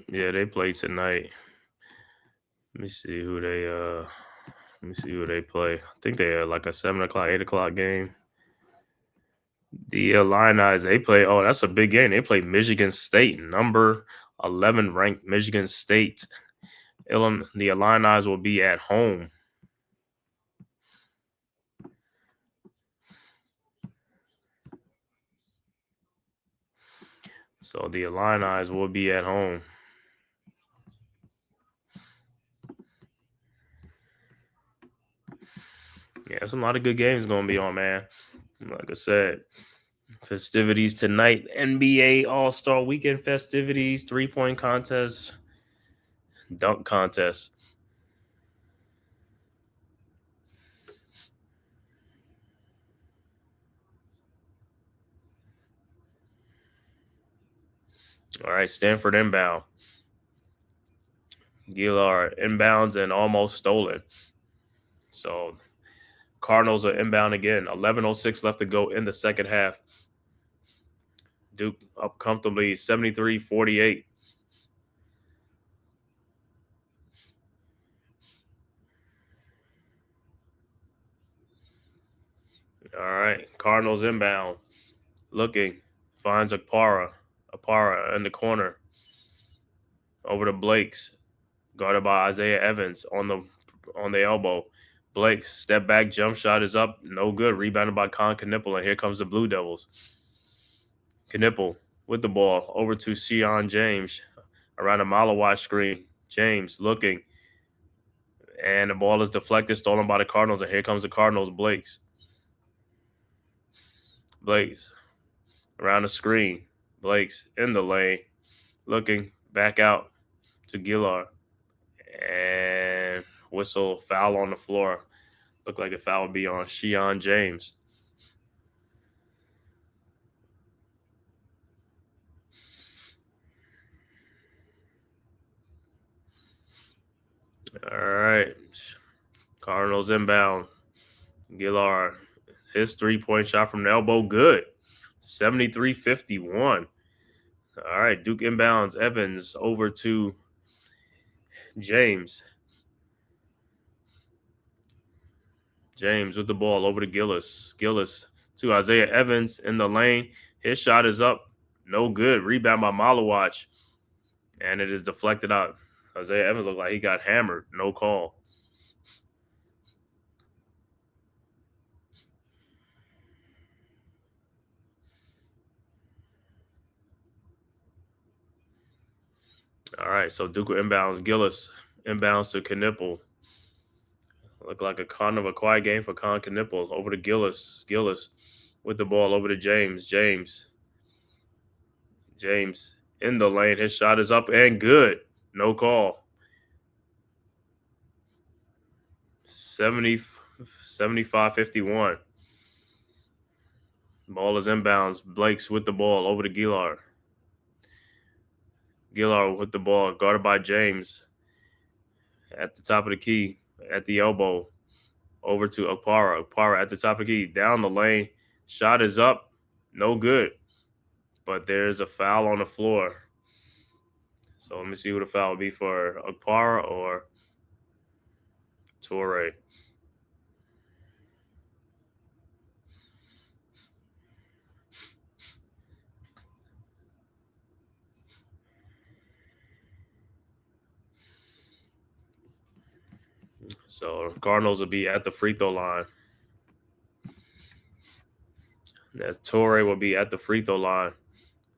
Yeah, they play tonight. Let me see who they play. I think they are like a 7 o'clock, 8 o'clock game. The Illini, they play. Oh, that's a big game. They play Michigan State, number 11 ranked Michigan State. The Illini will be at home. So the Illini will be at home. Yeah, there's a lot of good games going to be on, man. Like I said, festivities tonight, NBA All-Star Weekend festivities, 3-point contest, dunk contest. All right, Stanford inbound. Gillard inbounds and almost stolen. So Cardinals are inbound again. 11:06 left to go in the second half. Duke up comfortably 73-48. All right. Cardinals inbound. Looking. Finds Akpara. Akpara in the corner. Over to Blake's. Guarded by Isaiah Evans on the elbow. Blake, step back, jump shot is up. No good. Rebounded by Con Knipple. And here comes the Blue Devils. Knipple with the ball. Over to Sion James. Around a mile wide screen. James looking. And the ball is deflected, stolen by the Cardinals. And here comes the Cardinals. Blake's around the screen. Blake's in the lane. Looking back out to Gillard. And whistle, foul on the floor. Looked like a foul would be on Sion James. All right. Cardinals inbound. Gillard, his 3-point shot from the elbow, good. 73-51. All right. Duke inbounds. Evans over to James. James with the ball over to Gillis. Gillis to Isaiah Evans in the lane. His shot is up. No good. Rebound by Malawatch. And it is deflected out. Isaiah Evans looked like he got hammered. No call. All right, so Duke inbounds. Gillis inbounds to Knipple. Looked like a kind of a quiet game for Con Knipple. Over to Gillis. Gillis with the ball over to James. James in the lane. His shot is up and good. No call. 75-51. Ball is inbounds. Blake's with the ball over to Gillard. Gillard with the ball, guarded by James. At the top of the key, at the elbow, over to Akpara. Akpara at the top of the key, down the lane. Shot is up. No good. But there's a foul on the floor. So let me see who the foul would be for Akpara or Torre. So Cardinals will be at the free throw line. As Torre will be at the free throw line.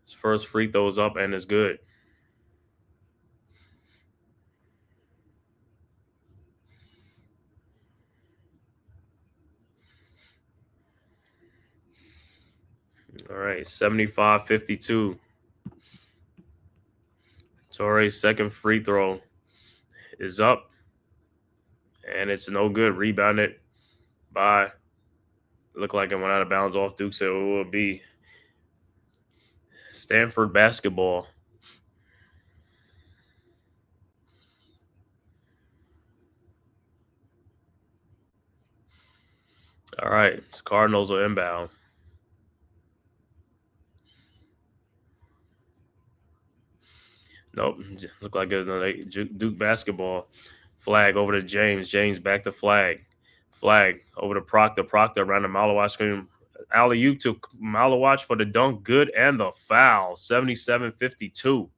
His first free throw is up and is good. All right, 75-52. Torre's second free throw is up, and it's no good. Rebounded by, looked like it went out of bounds off Duke, so it will be Stanford basketball. All right, Cardinals are inbound. Nope, looked like it's Duke basketball. Flag over to James. James back to flag. Flag over to Proctor. Proctor around the Malawatch screen. Alley-oop to Malawatch for the dunk. Good and the foul. 77-52.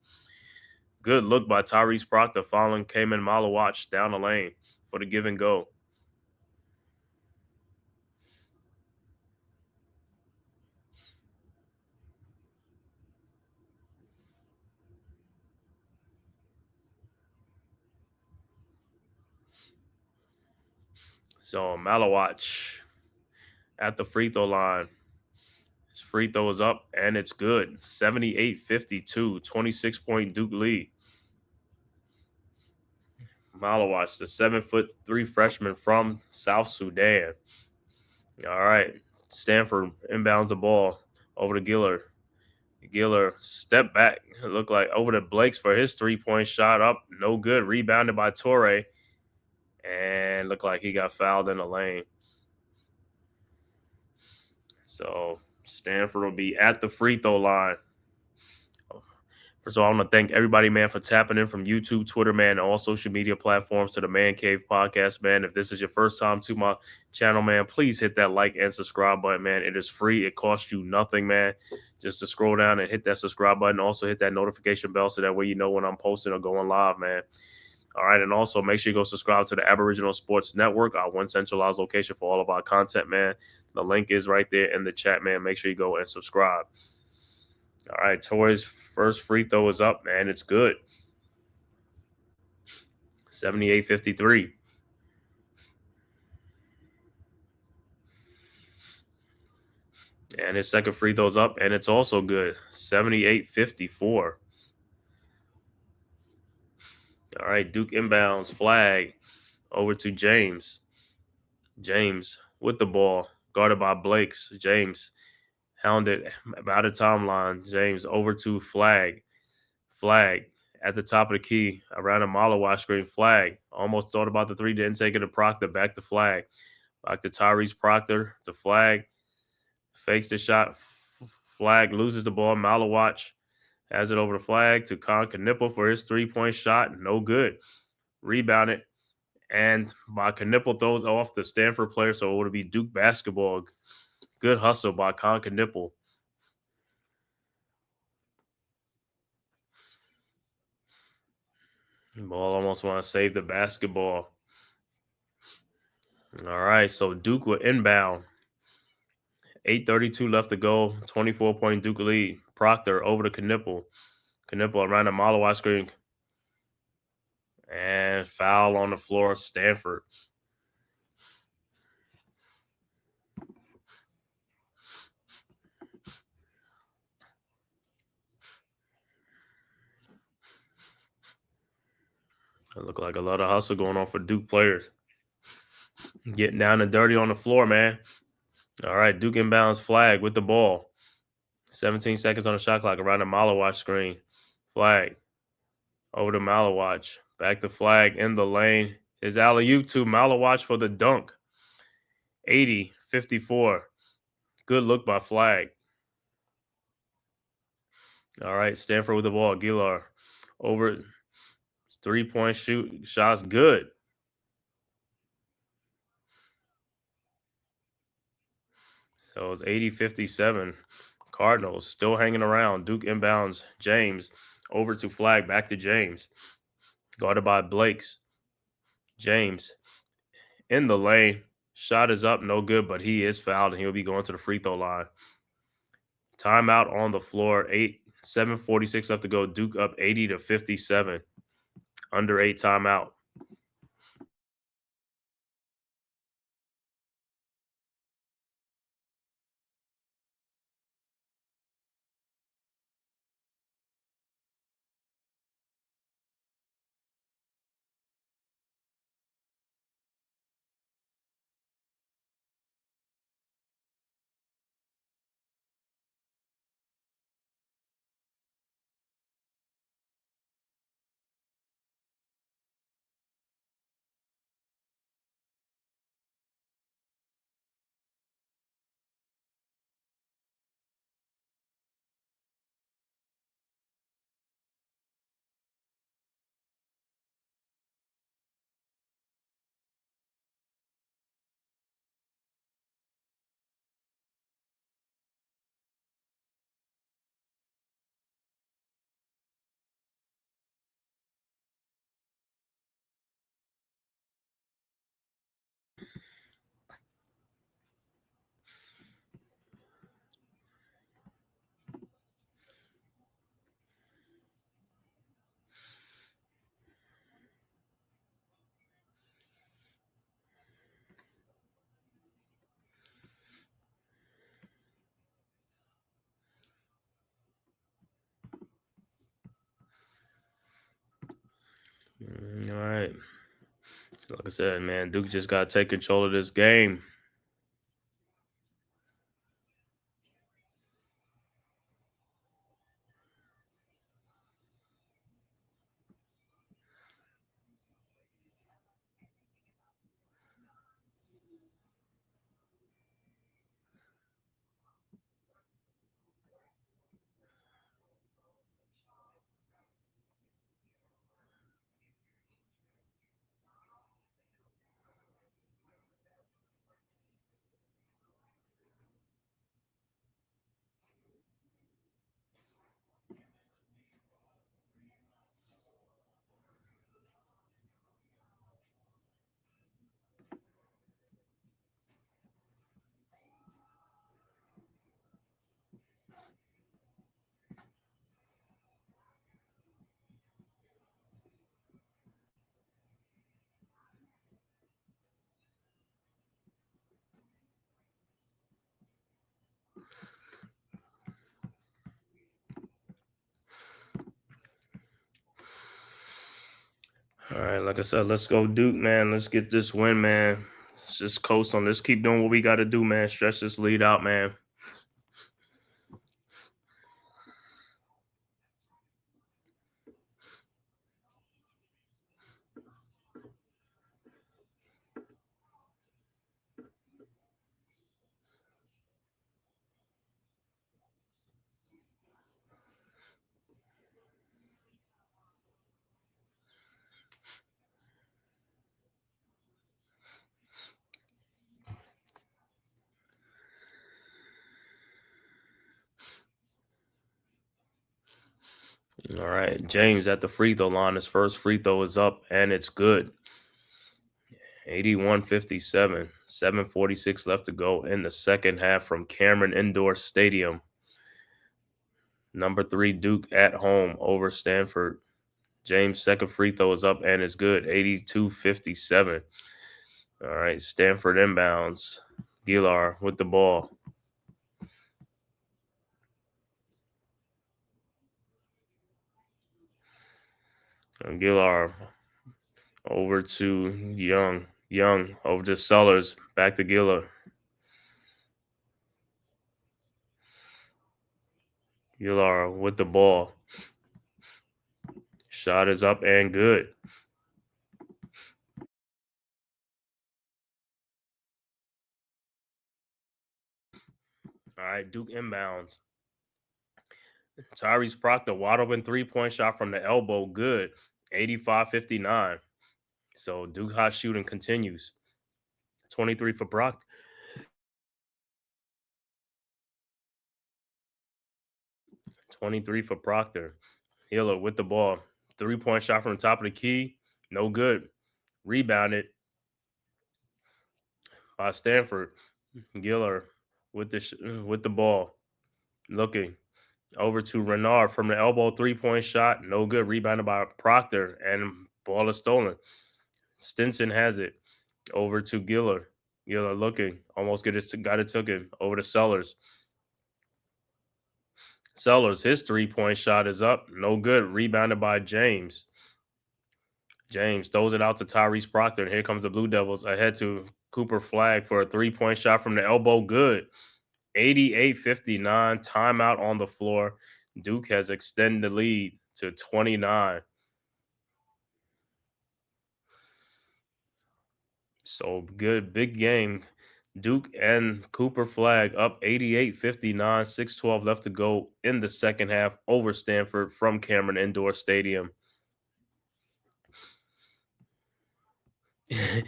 Good look by Tyrese Proctor. Following came in Malawatch down the lane for the give and go. So Malawatch at the free throw line. His free throw is up and it's good. 78-52, 26-point Duke lead. Malawatch, the 7'3" freshman from South Sudan. All right. Stanford inbounds the ball over to Gillard. Gillard step back. It looked like over to Blake's for his 3-point shot up. No good. Rebounded by Torre. And looked like he got fouled in the lane. So Stanford will be at the free throw line. First of all, I want to thank everybody, man, for tapping in from YouTube, Twitter, man, and all social media platforms to the Man Cave podcast, man. If this is your first time to my channel, man, please hit that like and subscribe button, man. It is free. It costs you nothing, man. Just to scroll down and hit that subscribe button. Also hit that notification bell so that way you know when I'm posting or going live, man. All right, and also make sure you go subscribe to the Aboriginal Sports Network, our one centralized location for all of our content, man. The link is right there in the chat, man. Make sure you go and subscribe. All right, Torrey's first free throw is up, man. It's good. 78-53. And his second free throw's up, and it's also good. 78-54. All right, Duke inbounds, flag over to James. James with the ball, guarded by Blakes. James hounded out of timeline. James over to flag. Flag at the top of the key around a Malawi screen. Flag. Almost thought about the three, didn't take it to Proctor. Back to flag. Back to Tyrese Proctor. The flag. Fakes the shot. Flag loses the ball. Malawatch has it over the flag to Con Knipple for his three-point shot. No good. Rebounded. And by Knipple throws off the Stanford player, so it would be Duke basketball. Good hustle by Con Knipple. Ball almost want to save the basketball. All right, so Duke will inbound. 8:32 left to go. 24-point Duke lead. Proctor over to Knipple. Knipple around the Malawi screen. And foul on the floor, Stanford. It looked like a lot of hustle going on for Duke players. Getting down and dirty on the floor, man. All right, Duke inbounds flag with the ball. 17 seconds on the shot clock around the Malawatch screen. Flag over to Malawatch. Back to flag in the lane. Is alley-oop to Malawatch for the dunk. 80-54. Good look by flag. All right, Stanford with the ball. Aguilar over. Three-point shoot. Shots good. So it's 80-57. Cardinals still hanging around. Duke inbounds. James over to flag. Back to James. Guarded by Blakes. James in the lane. Shot is up. No good, but he is fouled, and he'll be going to the free throw line. Timeout on the floor. 7:46 left to go. Duke up 80-57. Under 8 timeout. All right. Like I said, man, Duke just got to take control of this game. All right, like I said, let's go Duke, man. Let's get this win, man. Let's just coast on. Let's keep doing what we got to do, man. Stretch this lead out, man. All right, James at the free throw line. His first free throw is up, and it's good. 81-57. 7:46 left to go in the second half from Cameron Indoor Stadium. Number 3 Duke at home over Stanford. James' second free throw is up and it's good. 82-57. All right, Stanford inbounds. Gilar with the ball. Gilar over to Young. Young over to Sellers. Back to Gilar. Gilar with the ball. Shot is up and good. All right, Duke inbounds. Tyrese Proctor, wide open 3-point shot from the elbow. Good. 85-59. So Duke hot shooting continues. 23 for Proctor. 23 for Proctor. Hiller with the ball. 3-point shot from the top of the key. No good. Rebounded by Stanford. Giller with the ball. Looking over to Renard from the elbow. 3-point shot. No good. Rebounded by Proctor. And ball is stolen. Stinson has it. Over to Giller. Giller looking. Almost got it taken. Over to Sellers. Sellers, his 3-point shot is up. No good. Rebounded by James. James throws it out to Tyrese Proctor, and here comes the Blue Devils ahead to Cooper Flagg for a 3-point shot from the elbow. Good. 88-59. Timeout on the floor. Duke has extended the lead to 29. So good. Big game. Duke and Cooper Flagg up 88-59. 6:12 left to go in the second half over Stanford from Cameron Indoor Stadium. Yeah,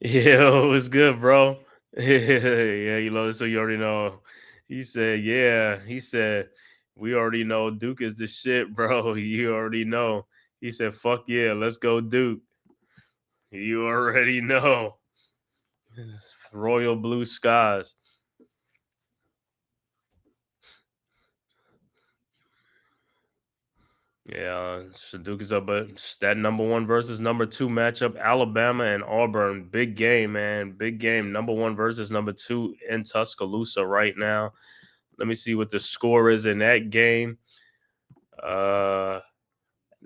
it was good, bro. Yeah, so you already know. He said, yeah. He said, we already know Duke is the shit, bro. You already know. He said, fuck yeah, let's go Duke. You already know. Royal blue skies. Yeah, so Duke is up, but that number 1 versus number 2 matchup, Alabama and Auburn. Big game, man. Big game. Number 1 versus number 2 in Tuscaloosa right now. Let me see what the score is in that game.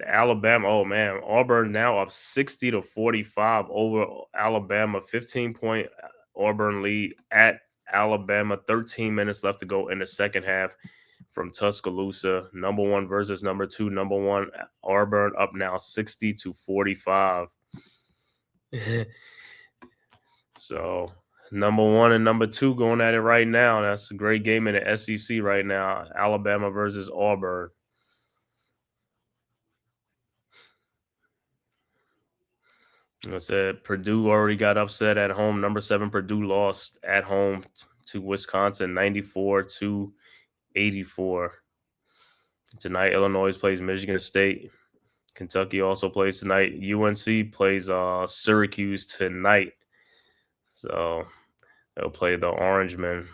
Alabama, oh man, Auburn now up 60-45 over Alabama. 15-point Auburn lead at Alabama. 13 minutes left to go in the second half from Tuscaloosa. Number 1 versus number 2. Number 1 Auburn up now 60-45. So number 1 and number 2 going at it right now. That's a great game in the SEC right now. Alabama versus Auburn. I said Purdue already got upset at home. Number 7 Purdue lost at home to Wisconsin 94-84. Tonight Illinois plays Michigan State. Kentucky also plays tonight. UNC plays Syracuse tonight. So they'll play the Orangemen.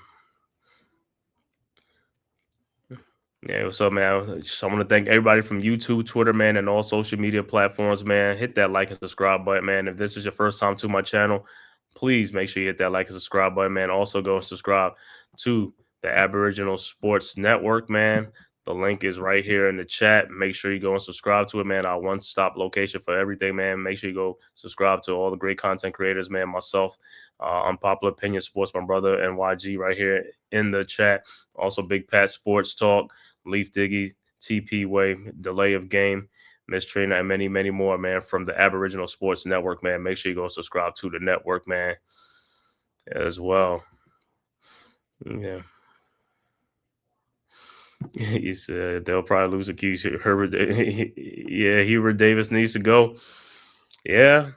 Yeah, what's up, man? I want to thank everybody from YouTube, Twitter, man, and all social media platforms, man. Hit that like and subscribe button, man. If this is your first time to my channel, please make sure you hit that like and subscribe button, man. Also go and subscribe to the Aboriginal Sports Network, man. The link is right here in the chat. Make sure you go and subscribe to it, man. Our one-stop location for everything, man. Make sure you go subscribe to all the great content creators, man. Myself, Unpopular Opinion Sports, my brother NYG right here in the chat. Also, Big Pat Sports Talk, Leaf Diggy, TP Way, Delay of Game, Miss Trina, and many, many more, man, from the Aboriginal Sports Network, man. Make sure you go subscribe to the network, man, as well. Yeah. He said they'll probably lose a key. Herbert, yeah, Hubert Davis needs to go. Yeah,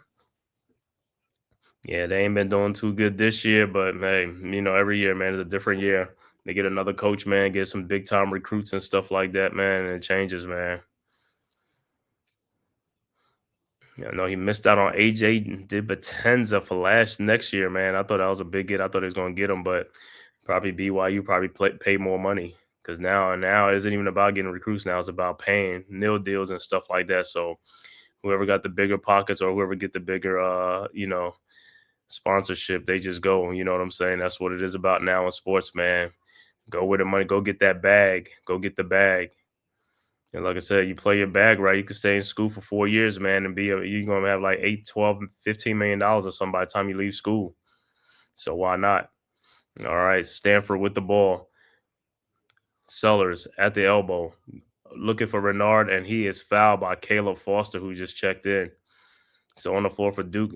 yeah, they ain't been doing too good this year, but hey, every year, man, is a different year. They get another coach, man, get some big time recruits and stuff like that, man, and it changes, man. I know he missed out on AJ DiBatenza for next year, man. I thought that was a big get. I thought he was going to get him, but probably BYU probably pay more money because now it isn't even about getting recruits. Now it's about paying nil deals and stuff like that. So whoever got the bigger pockets or whoever get the bigger, sponsorship, they just go. You know what I'm saying? That's what it is about now in sports, man. Go with the money. Go get that bag. Go get the bag. And like I said, you play your bag right, you can stay in school for 4 years, man, and you're going to have like $8, $12, $15 million or something by the time you leave school. So why not? All right, Stanford with the ball. Sellers at the elbow, looking for Renard, and he is fouled by Caleb Foster, who just checked in. So on the floor for Duke,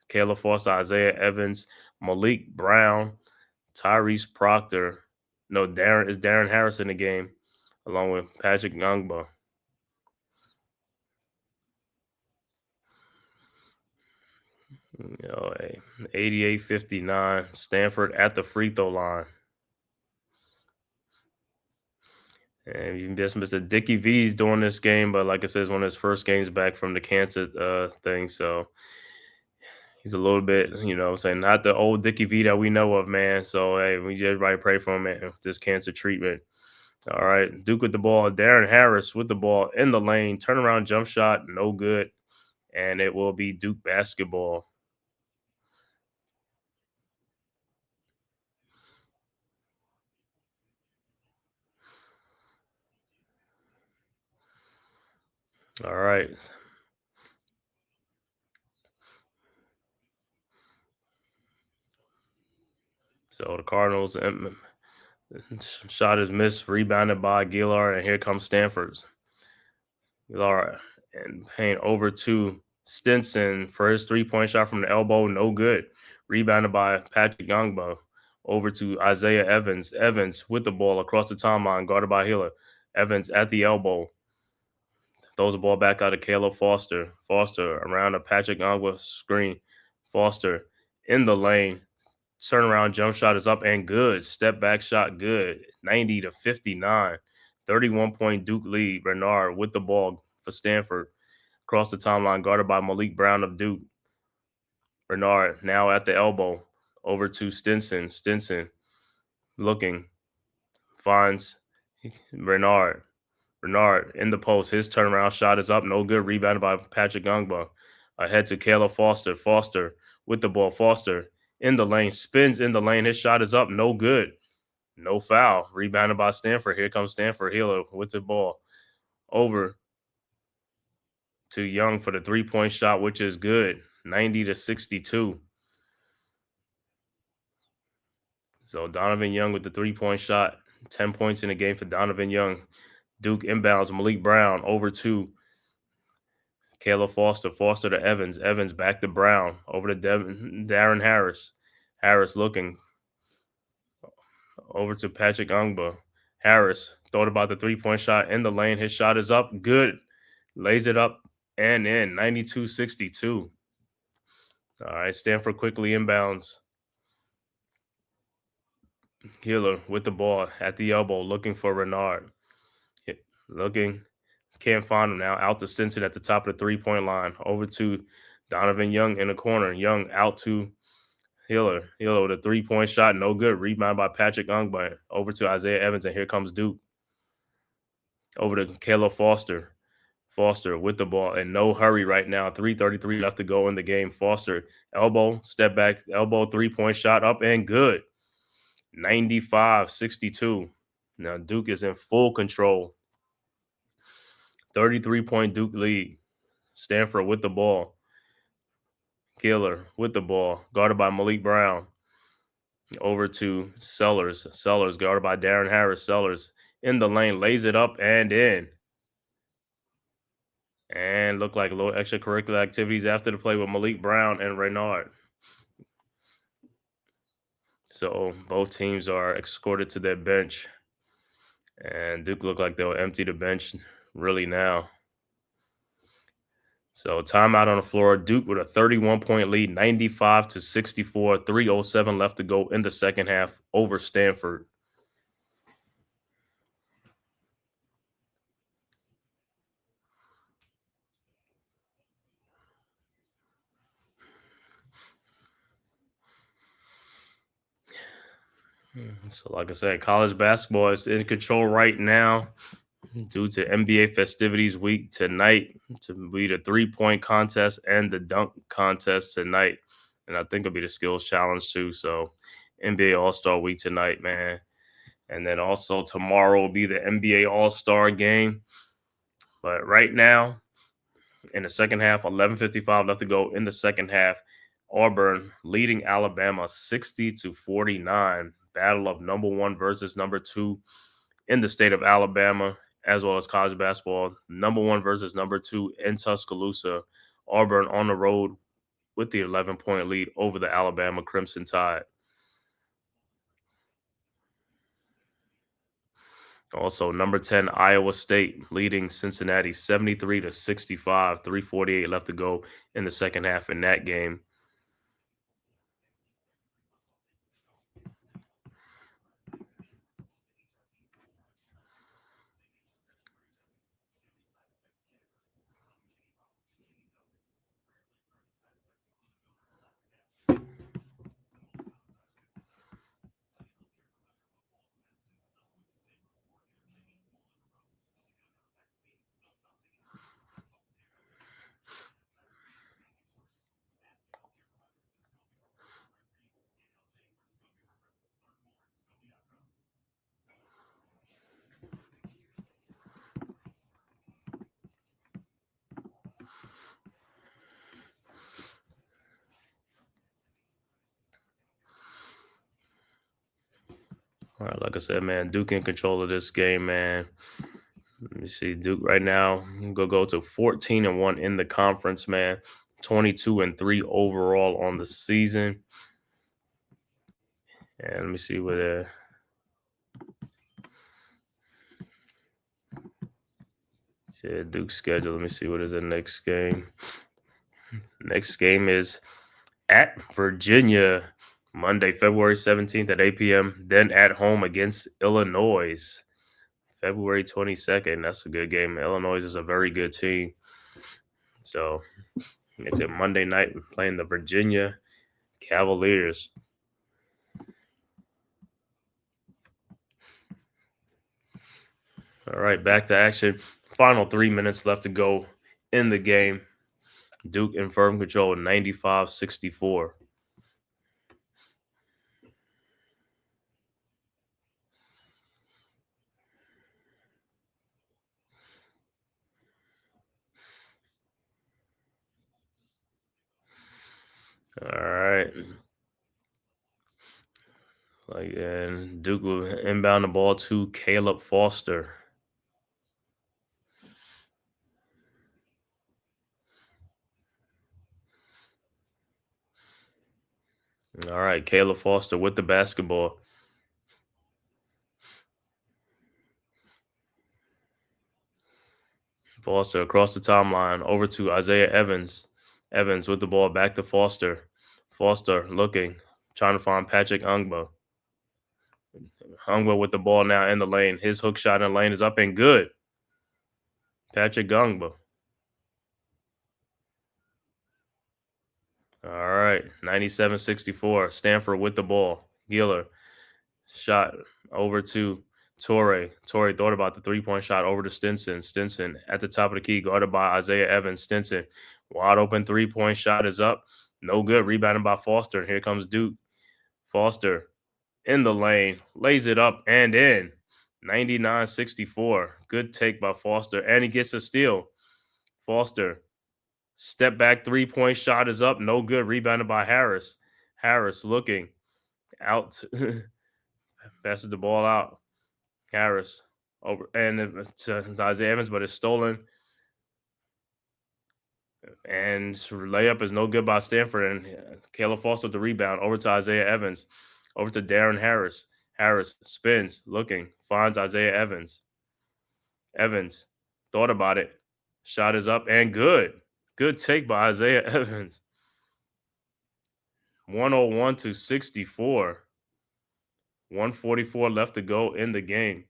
Caleb Foster, Isaiah Evans, Malik Brown, Tyrese Proctor. No, Darren Harris in the game, along with Patrick Ngangba. 88-59, Stanford at the free throw line. And you can just miss it. Dickie V's doing this game, but like I said, it's one of his first games back from the cancer thing. So he's a little bit, saying not the old Dickie V that we know of, man. So, hey, we just everybody pray for him, man, with this cancer treatment. All right, Duke with the ball. Darren Harris with the ball in the lane. Turnaround jump shot, no good. And it will be Duke basketball. All right. So the Cardinals shot is missed, rebounded by Gillard, and here comes Stanford. Gillard and paying over to Stinson for his three-point shot from the elbow, no good. Rebounded by Patrick Ngangba. Over to Isaiah Evans. Evans with the ball across the timeline, guarded by Hiller. Evans at the elbow. Throws the ball back out to Caleb Foster. Foster around a Patrick Ngangba screen. Foster in the lane. Turnaround jump shot is up and good. Step back shot good. 90-59. 31-point Duke lead. Bernard with the ball for Stanford. Across the timeline, guarded by Malik Brown of Duke. Bernard now at the elbow. Over to Stinson. Stinson looking. Finds Bernard. Bernard in the post. His turnaround shot is up. No good. Rebounded by Patrick Ngangba. Ahead to Caleb Foster. Foster with the ball. Foster in the lane. Spins in the lane. His shot is up. No good. No foul. Rebounded by Stanford. Here comes Stanford. Hiller with the ball. Over to Young for the three-point shot, which is good. 90-62. So Donovan Young with the three-point shot. 10 points in the game for Donovan Young. Duke inbounds. Malik Brown over to Caleb Foster. Foster to Evans. Evans back to Brown. Over to Darren Harris. Harris looking. Over to Patrick Ngangba. Harris thought about the three-point shot in the lane. His shot is up. Good. Lays it up and in. 92-62. All right, Stanford quickly inbounds. Hiller with the ball at the elbow, looking for Renard. Looking. Can't find him now. Out to Stinson at the top of the three-point line. Over to Donovan Young in the corner. Young out to Hiller. Hiller with a three-point shot. No good. Rebound by Patrick Ngangba. Over to Isaiah Evans, and here comes Duke. Over to Caleb Foster. Foster with the ball in no hurry right now. 3:33 left to go in the game. Foster, elbow, step back, elbow, three-point shot up and good. 95-62. Now Duke is in full control. 33-point Duke lead. Stanford with the ball. Killer with the ball. Guarded by Malik Brown. Over to Sellers. Sellers guarded by Darren Harris. Sellers in the lane. Lays it up and in. And look like a little extracurricular activities after the play with Malik Brown and Reynard. So both teams are escorted to their bench. And Duke look like they'll empty the bench really now. So timeout on the floor. Duke with a 31-point lead, 95-64, 3:07 left to go in the second half over Stanford. So like I said, college basketball is in control right now due to NBA festivities week tonight to be the 3-point contest and the dunk contest tonight. And I think it'll be the skills challenge too. So NBA All-Star week tonight, man. And then also tomorrow will be the NBA All-Star game. But right now, in the second half, 11:55 left to go in the second half. Auburn leading Alabama 60-49. Battle of number 1 versus number 2 in the state of Alabama, as well as college basketball. Number 1 versus number 2 in Tuscaloosa. Auburn on the road with the 11-point lead over the Alabama Crimson Tide. Also, number 10, Iowa State leading Cincinnati 73-65, 3:48 left to go in the second half in that game. All right, like I said, man, Duke in control of this game, man. Let me see. Duke right now go to 14-1 in the conference, man. 22-3 overall on the season. And let me see what Duke's schedule. Let me see what is the next game. Next game is at Virginia, Monday, February 17th at 8 p.m. Then at home against Illinois, February 22nd. That's a good game. Illinois is a very good team. So it's a Monday night playing the Virginia Cavaliers. All right, back to action. Final 3 minutes left to go in the game. Duke in firm control, 95-64. All right. And Duke will inbound the ball to Caleb Foster. All right, Caleb Foster with the basketball. Foster across the timeline over to Isaiah Evans. Evans with the ball back to Foster. Foster looking, trying to find Patrick Ungba. Ungba with the ball now in the lane. His hook shot in the lane is up and good. Patrick Ungba. All right, 97-64. Stanford with the ball. Giller shot over to Torrey. Torrey thought about the 3-point shot over to Stinson. Stinson at the top of the key, guarded by Isaiah Evans. Stinson, wide open 3-point shot is up. No good. Rebounded by Foster. And here comes Duke. Foster in the lane, lays it up and in. 99-64. Good take by Foster, and he gets a steal. Foster, step back 3-point shot is up. No good. Rebounded by Harris. Harris looking out. Passes the ball out. Harris over and to Isaiah Evans, but it's stolen. And layup is no good by Stanford. And Caleb Foster the rebound over to Isaiah Evans. Over to Darren Harris. Harris spins, looking, finds Isaiah Evans. Evans thought about it. Shot is up and good. Good take by Isaiah Evans. 101-64. 144 left to go in the game.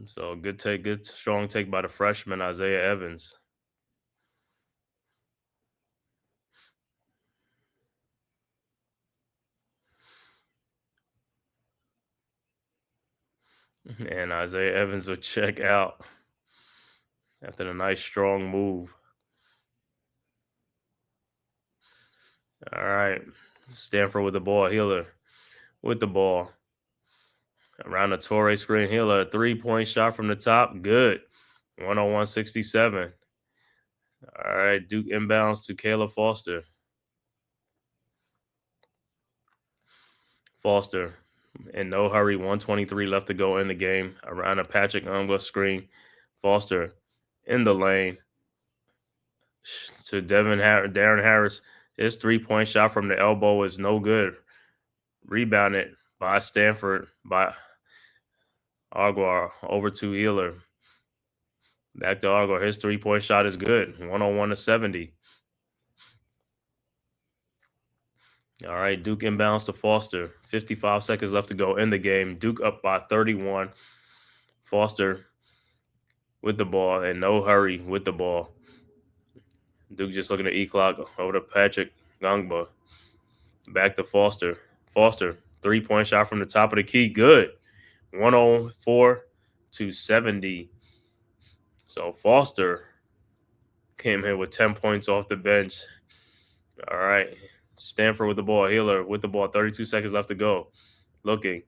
So good take, good strong take by the freshman Isaiah Evans. And Isaiah Evans will check out after the nice strong move. All right. Stanford with the ball. Healer with the ball. Around the Torrey screen. Healer, a 3-point shot from the top. Good. 101-67. All right. Duke inbounds to Caleb Foster. Foster in no hurry. 123 left to go in the game. Around a Patrick Ungwa screen. Foster in the lane to Darren Harris. His 3-point shot from the elbow is no good. Rebounded by Stanford by Aguar over to Healer. Back to Aguar. His 3-point shot is good. 101-70. All right, Duke inbounds to Foster. 55 seconds left to go in the game. Duke up by 31. Foster with the ball and no hurry with the ball. Duke just looking at E-clock over to Patrick Gangba. Back to Foster. Foster, 3-point shot from the top of the key. Good. 104-70. So Foster came here with 10 points off the bench. All right. Stanford with the ball. Healer with the ball. 32 seconds left to go. Looking.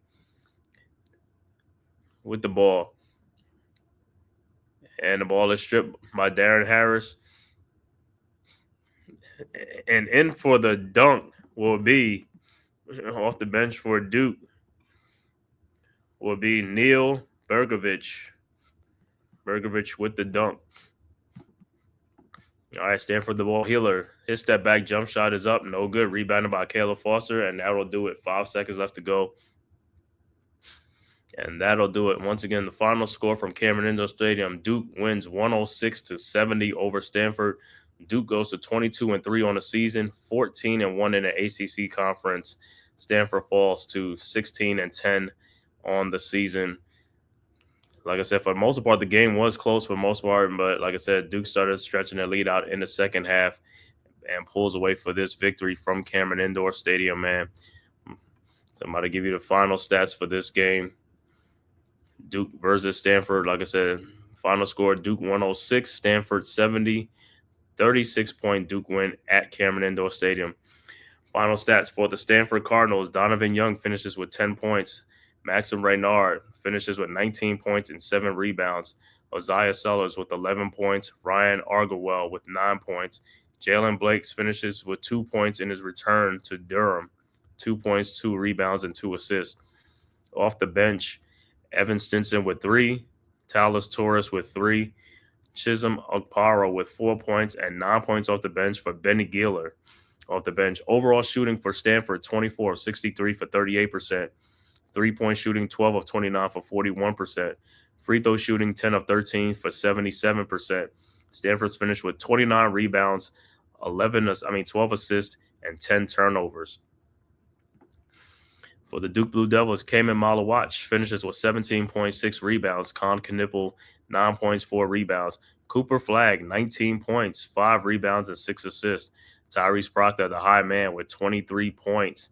With the ball. And the ball is stripped by Darren Harris. And in for the dunk will be, off the bench for Duke, will be Neil Bergovich. Bergovich with the dunk. All right, Stanford the ball. Healer. His step back jump shot is up. No good. Rebounded by Caleb Foster, and that'll do it. 5 seconds left to go. And that'll do it. Once again, the final score from Cameron Indoor Stadium. Duke wins 106-70 over Stanford. Duke goes to 22-3 on the season, 14-1 in the ACC conference. Stanford falls to 16-10 on the season. Like I said, for the most part, the game was close for the most part, but like I said, Duke started stretching their lead out in the second half and pulls away for this victory from Cameron Indoor Stadium, man. So I'm about to give you the final stats for this game. Duke versus Stanford. Like I said, final score, Duke 106, Stanford 70. 36-point Duke win at Cameron Indoor Stadium. Final stats for the Stanford Cardinals. Donovan Young finishes with 10 points. Maxim Reynard finishes with 19 points and 7 rebounds. Isaiah Sellers with 11 points. Ryan Argowell with 9 points. Jalen Blakes finishes with 2 points in his return to Durham. 2 points, 2 rebounds, and 2 assists. Off the bench, Evan Stinson with 3. Talis Torres with 3. Chisholm Okpara with 4 points and 9 points off the bench for Benny Giller. Off the bench, overall shooting for Stanford, 24 of 63 for 38%. 3-point shooting, 12 of 29 for 41%. Free throw shooting, 10 of 13 for 77%. Stanford's finished with 29 rebounds, 12 assists, and 10 turnovers. For the Duke Blue Devils, Kamen Malawach finishes with 17.6 rebounds. Con Knipple, 9 points, 4 rebounds. Cooper Flagg, 19 points, 5 rebounds, and 6 assists. Tyrese Proctor, the high man, with 23 points.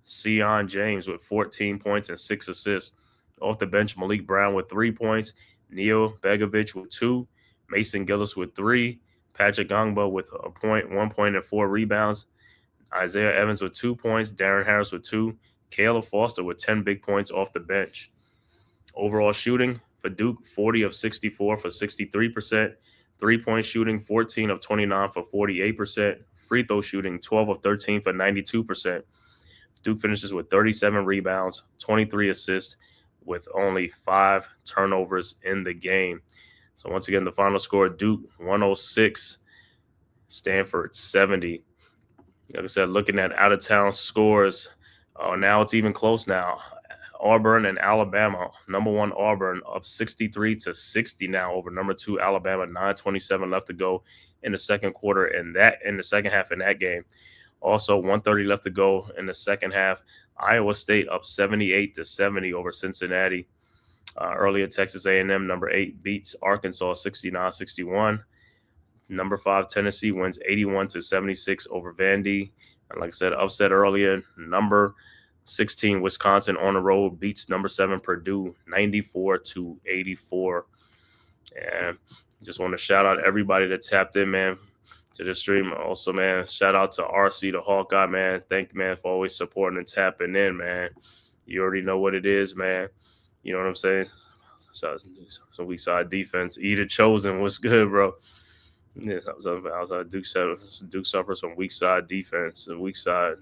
Sion James with 14 points and 6 assists. Off the bench, Malik Brown with 3 points. Neil Begovic with 2. Mason Gillis with 3. Patrick Gangba with a point, 1 point, and 4 rebounds. Isaiah Evans with 2 points, Darren Harris with 2, Caleb Foster with 10 big points off the bench. Overall shooting for Duke, 40 of 64 for 63%. 3-point shooting, 14 of 29 for 48%. Free throw shooting, 12 of 13 for 92%. Duke finishes with 37 rebounds, 23 assists, with only 5 turnovers in the game. So once again, the final score, Duke 106, Stanford 70. Like I said, looking at out-of-town scores, now it's even close now. Auburn and Alabama, number 1 Auburn up 63-60 now over number 2 Alabama. 9:27 left to go in the second quarter, and that in the second half in that game. Also 1:30 left to go in the second half. Iowa State up 78-70 over Cincinnati. Earlier, Texas A&M, number 8, beats Arkansas 69-61. Number 5, Tennessee wins 81-76 over Vandy. And like I said, upset earlier. Number 16, Wisconsin on the road beats number 7, Purdue 94-84. And just want to shout out everybody that tapped in, man, to the stream. Also, man, shout out to RC the Hawkeye, man. Thank you, man, for always supporting and tapping in, man. You already know what it is, man. You know what I'm saying? Some weak side defense. Either chosen. What's good, bro? Yeah, I was Duke suffers from weak side defense. Weak side.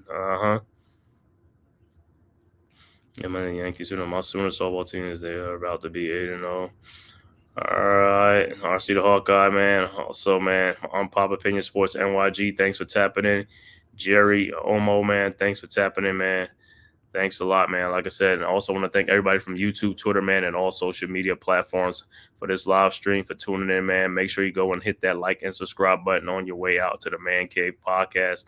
Yeah, man, the Yankees, my Sooner softball team is they are about to be 8-0. All right. RC the Hawkeye, man. Also, man, on Pop Opinion Sports NYG, thanks for tapping in. Jerry Omo, man, thanks for tapping in, man. Thanks a lot, man. Like I said, and I also want to thank everybody from YouTube, Twitter, man, and all social media platforms for this live stream, for tuning in, man. Make sure you go and hit that like and subscribe button on your way out to the Man-Cave podcast,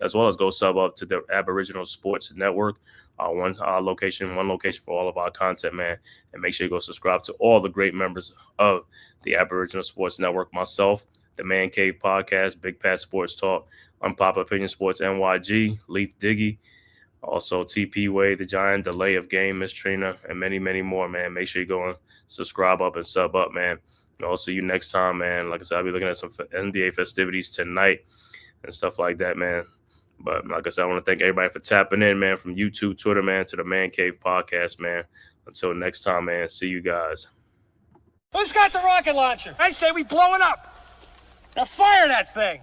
as well as go sub up to the Aboriginal Sports Network. One location for all of our content, man. And make sure you go subscribe to all the great members of the Aboriginal Sports Network. Myself, the Man-Cave podcast, Big Pat Sports Talk, Unpop Opinion Sports NYG, Leaf Diggy, also TP Wade, the Giant, Delay of Game, Miss Trina, and many, many more, man. Make sure you go and subscribe up and sub up, man. And I'll see you next time, man. Like I said, I'll be looking at some NBA festivities tonight and stuff like that, man. But like I said, I want to thank everybody for tapping in, man, from YouTube, Twitter, man, to the Man-Cave podcast, man. Until next time, man, see you guys.
Who's got the rocket launcher? I say we blow it up. Now fire that thing.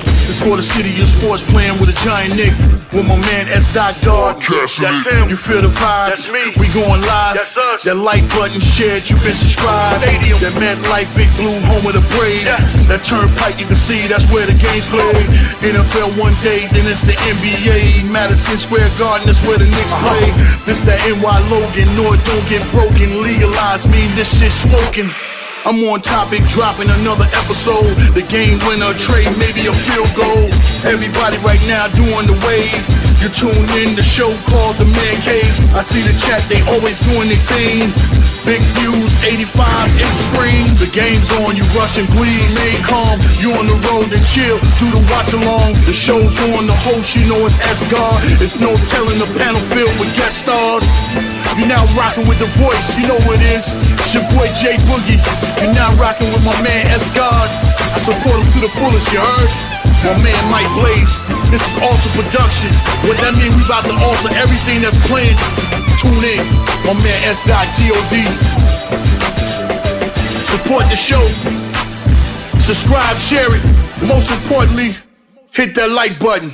It's for the city of sports, playing with a giant Nick. With my man S. Dot God.
That's him.
You feel the vibe?
That's me.
We going live.
That's us.
That like button shared, you been subscribed.
Stadium.
That MetLife Big Blue, home of the Braves.
Yeah.
That turnpike, you can see that's where the game's played. NFL one day, then it's the NBA. Madison Square Garden, that's where the Knicks play. This that NY Logan, North don't get broken. Legalized mean this shit smoking. I'm on topic, dropping another episode. The game winner, trade, maybe a field goal. Everybody right now doing the wave. You tune in, the show called The Man-Cave. I see the chat, they always doing their thing. Big views, 85 inch screen. The game's on, you rush and bleed. Stay calm, you on the road and chill. Do the watch along, the show's on. The host, you know it's S-God. It's no telling, the panel filled with guest stars. You now rocking with the voice, you know what it is. It's your boy J Boogie. You're now rocking with my man S-God. I support him to the fullest, you heard? My man Mike Blaze. This is Alter Production. What that mean, we about to alter everything that's playing. Tune in, my man S.God. Support the show. Subscribe, share it. Most importantly, hit that like button.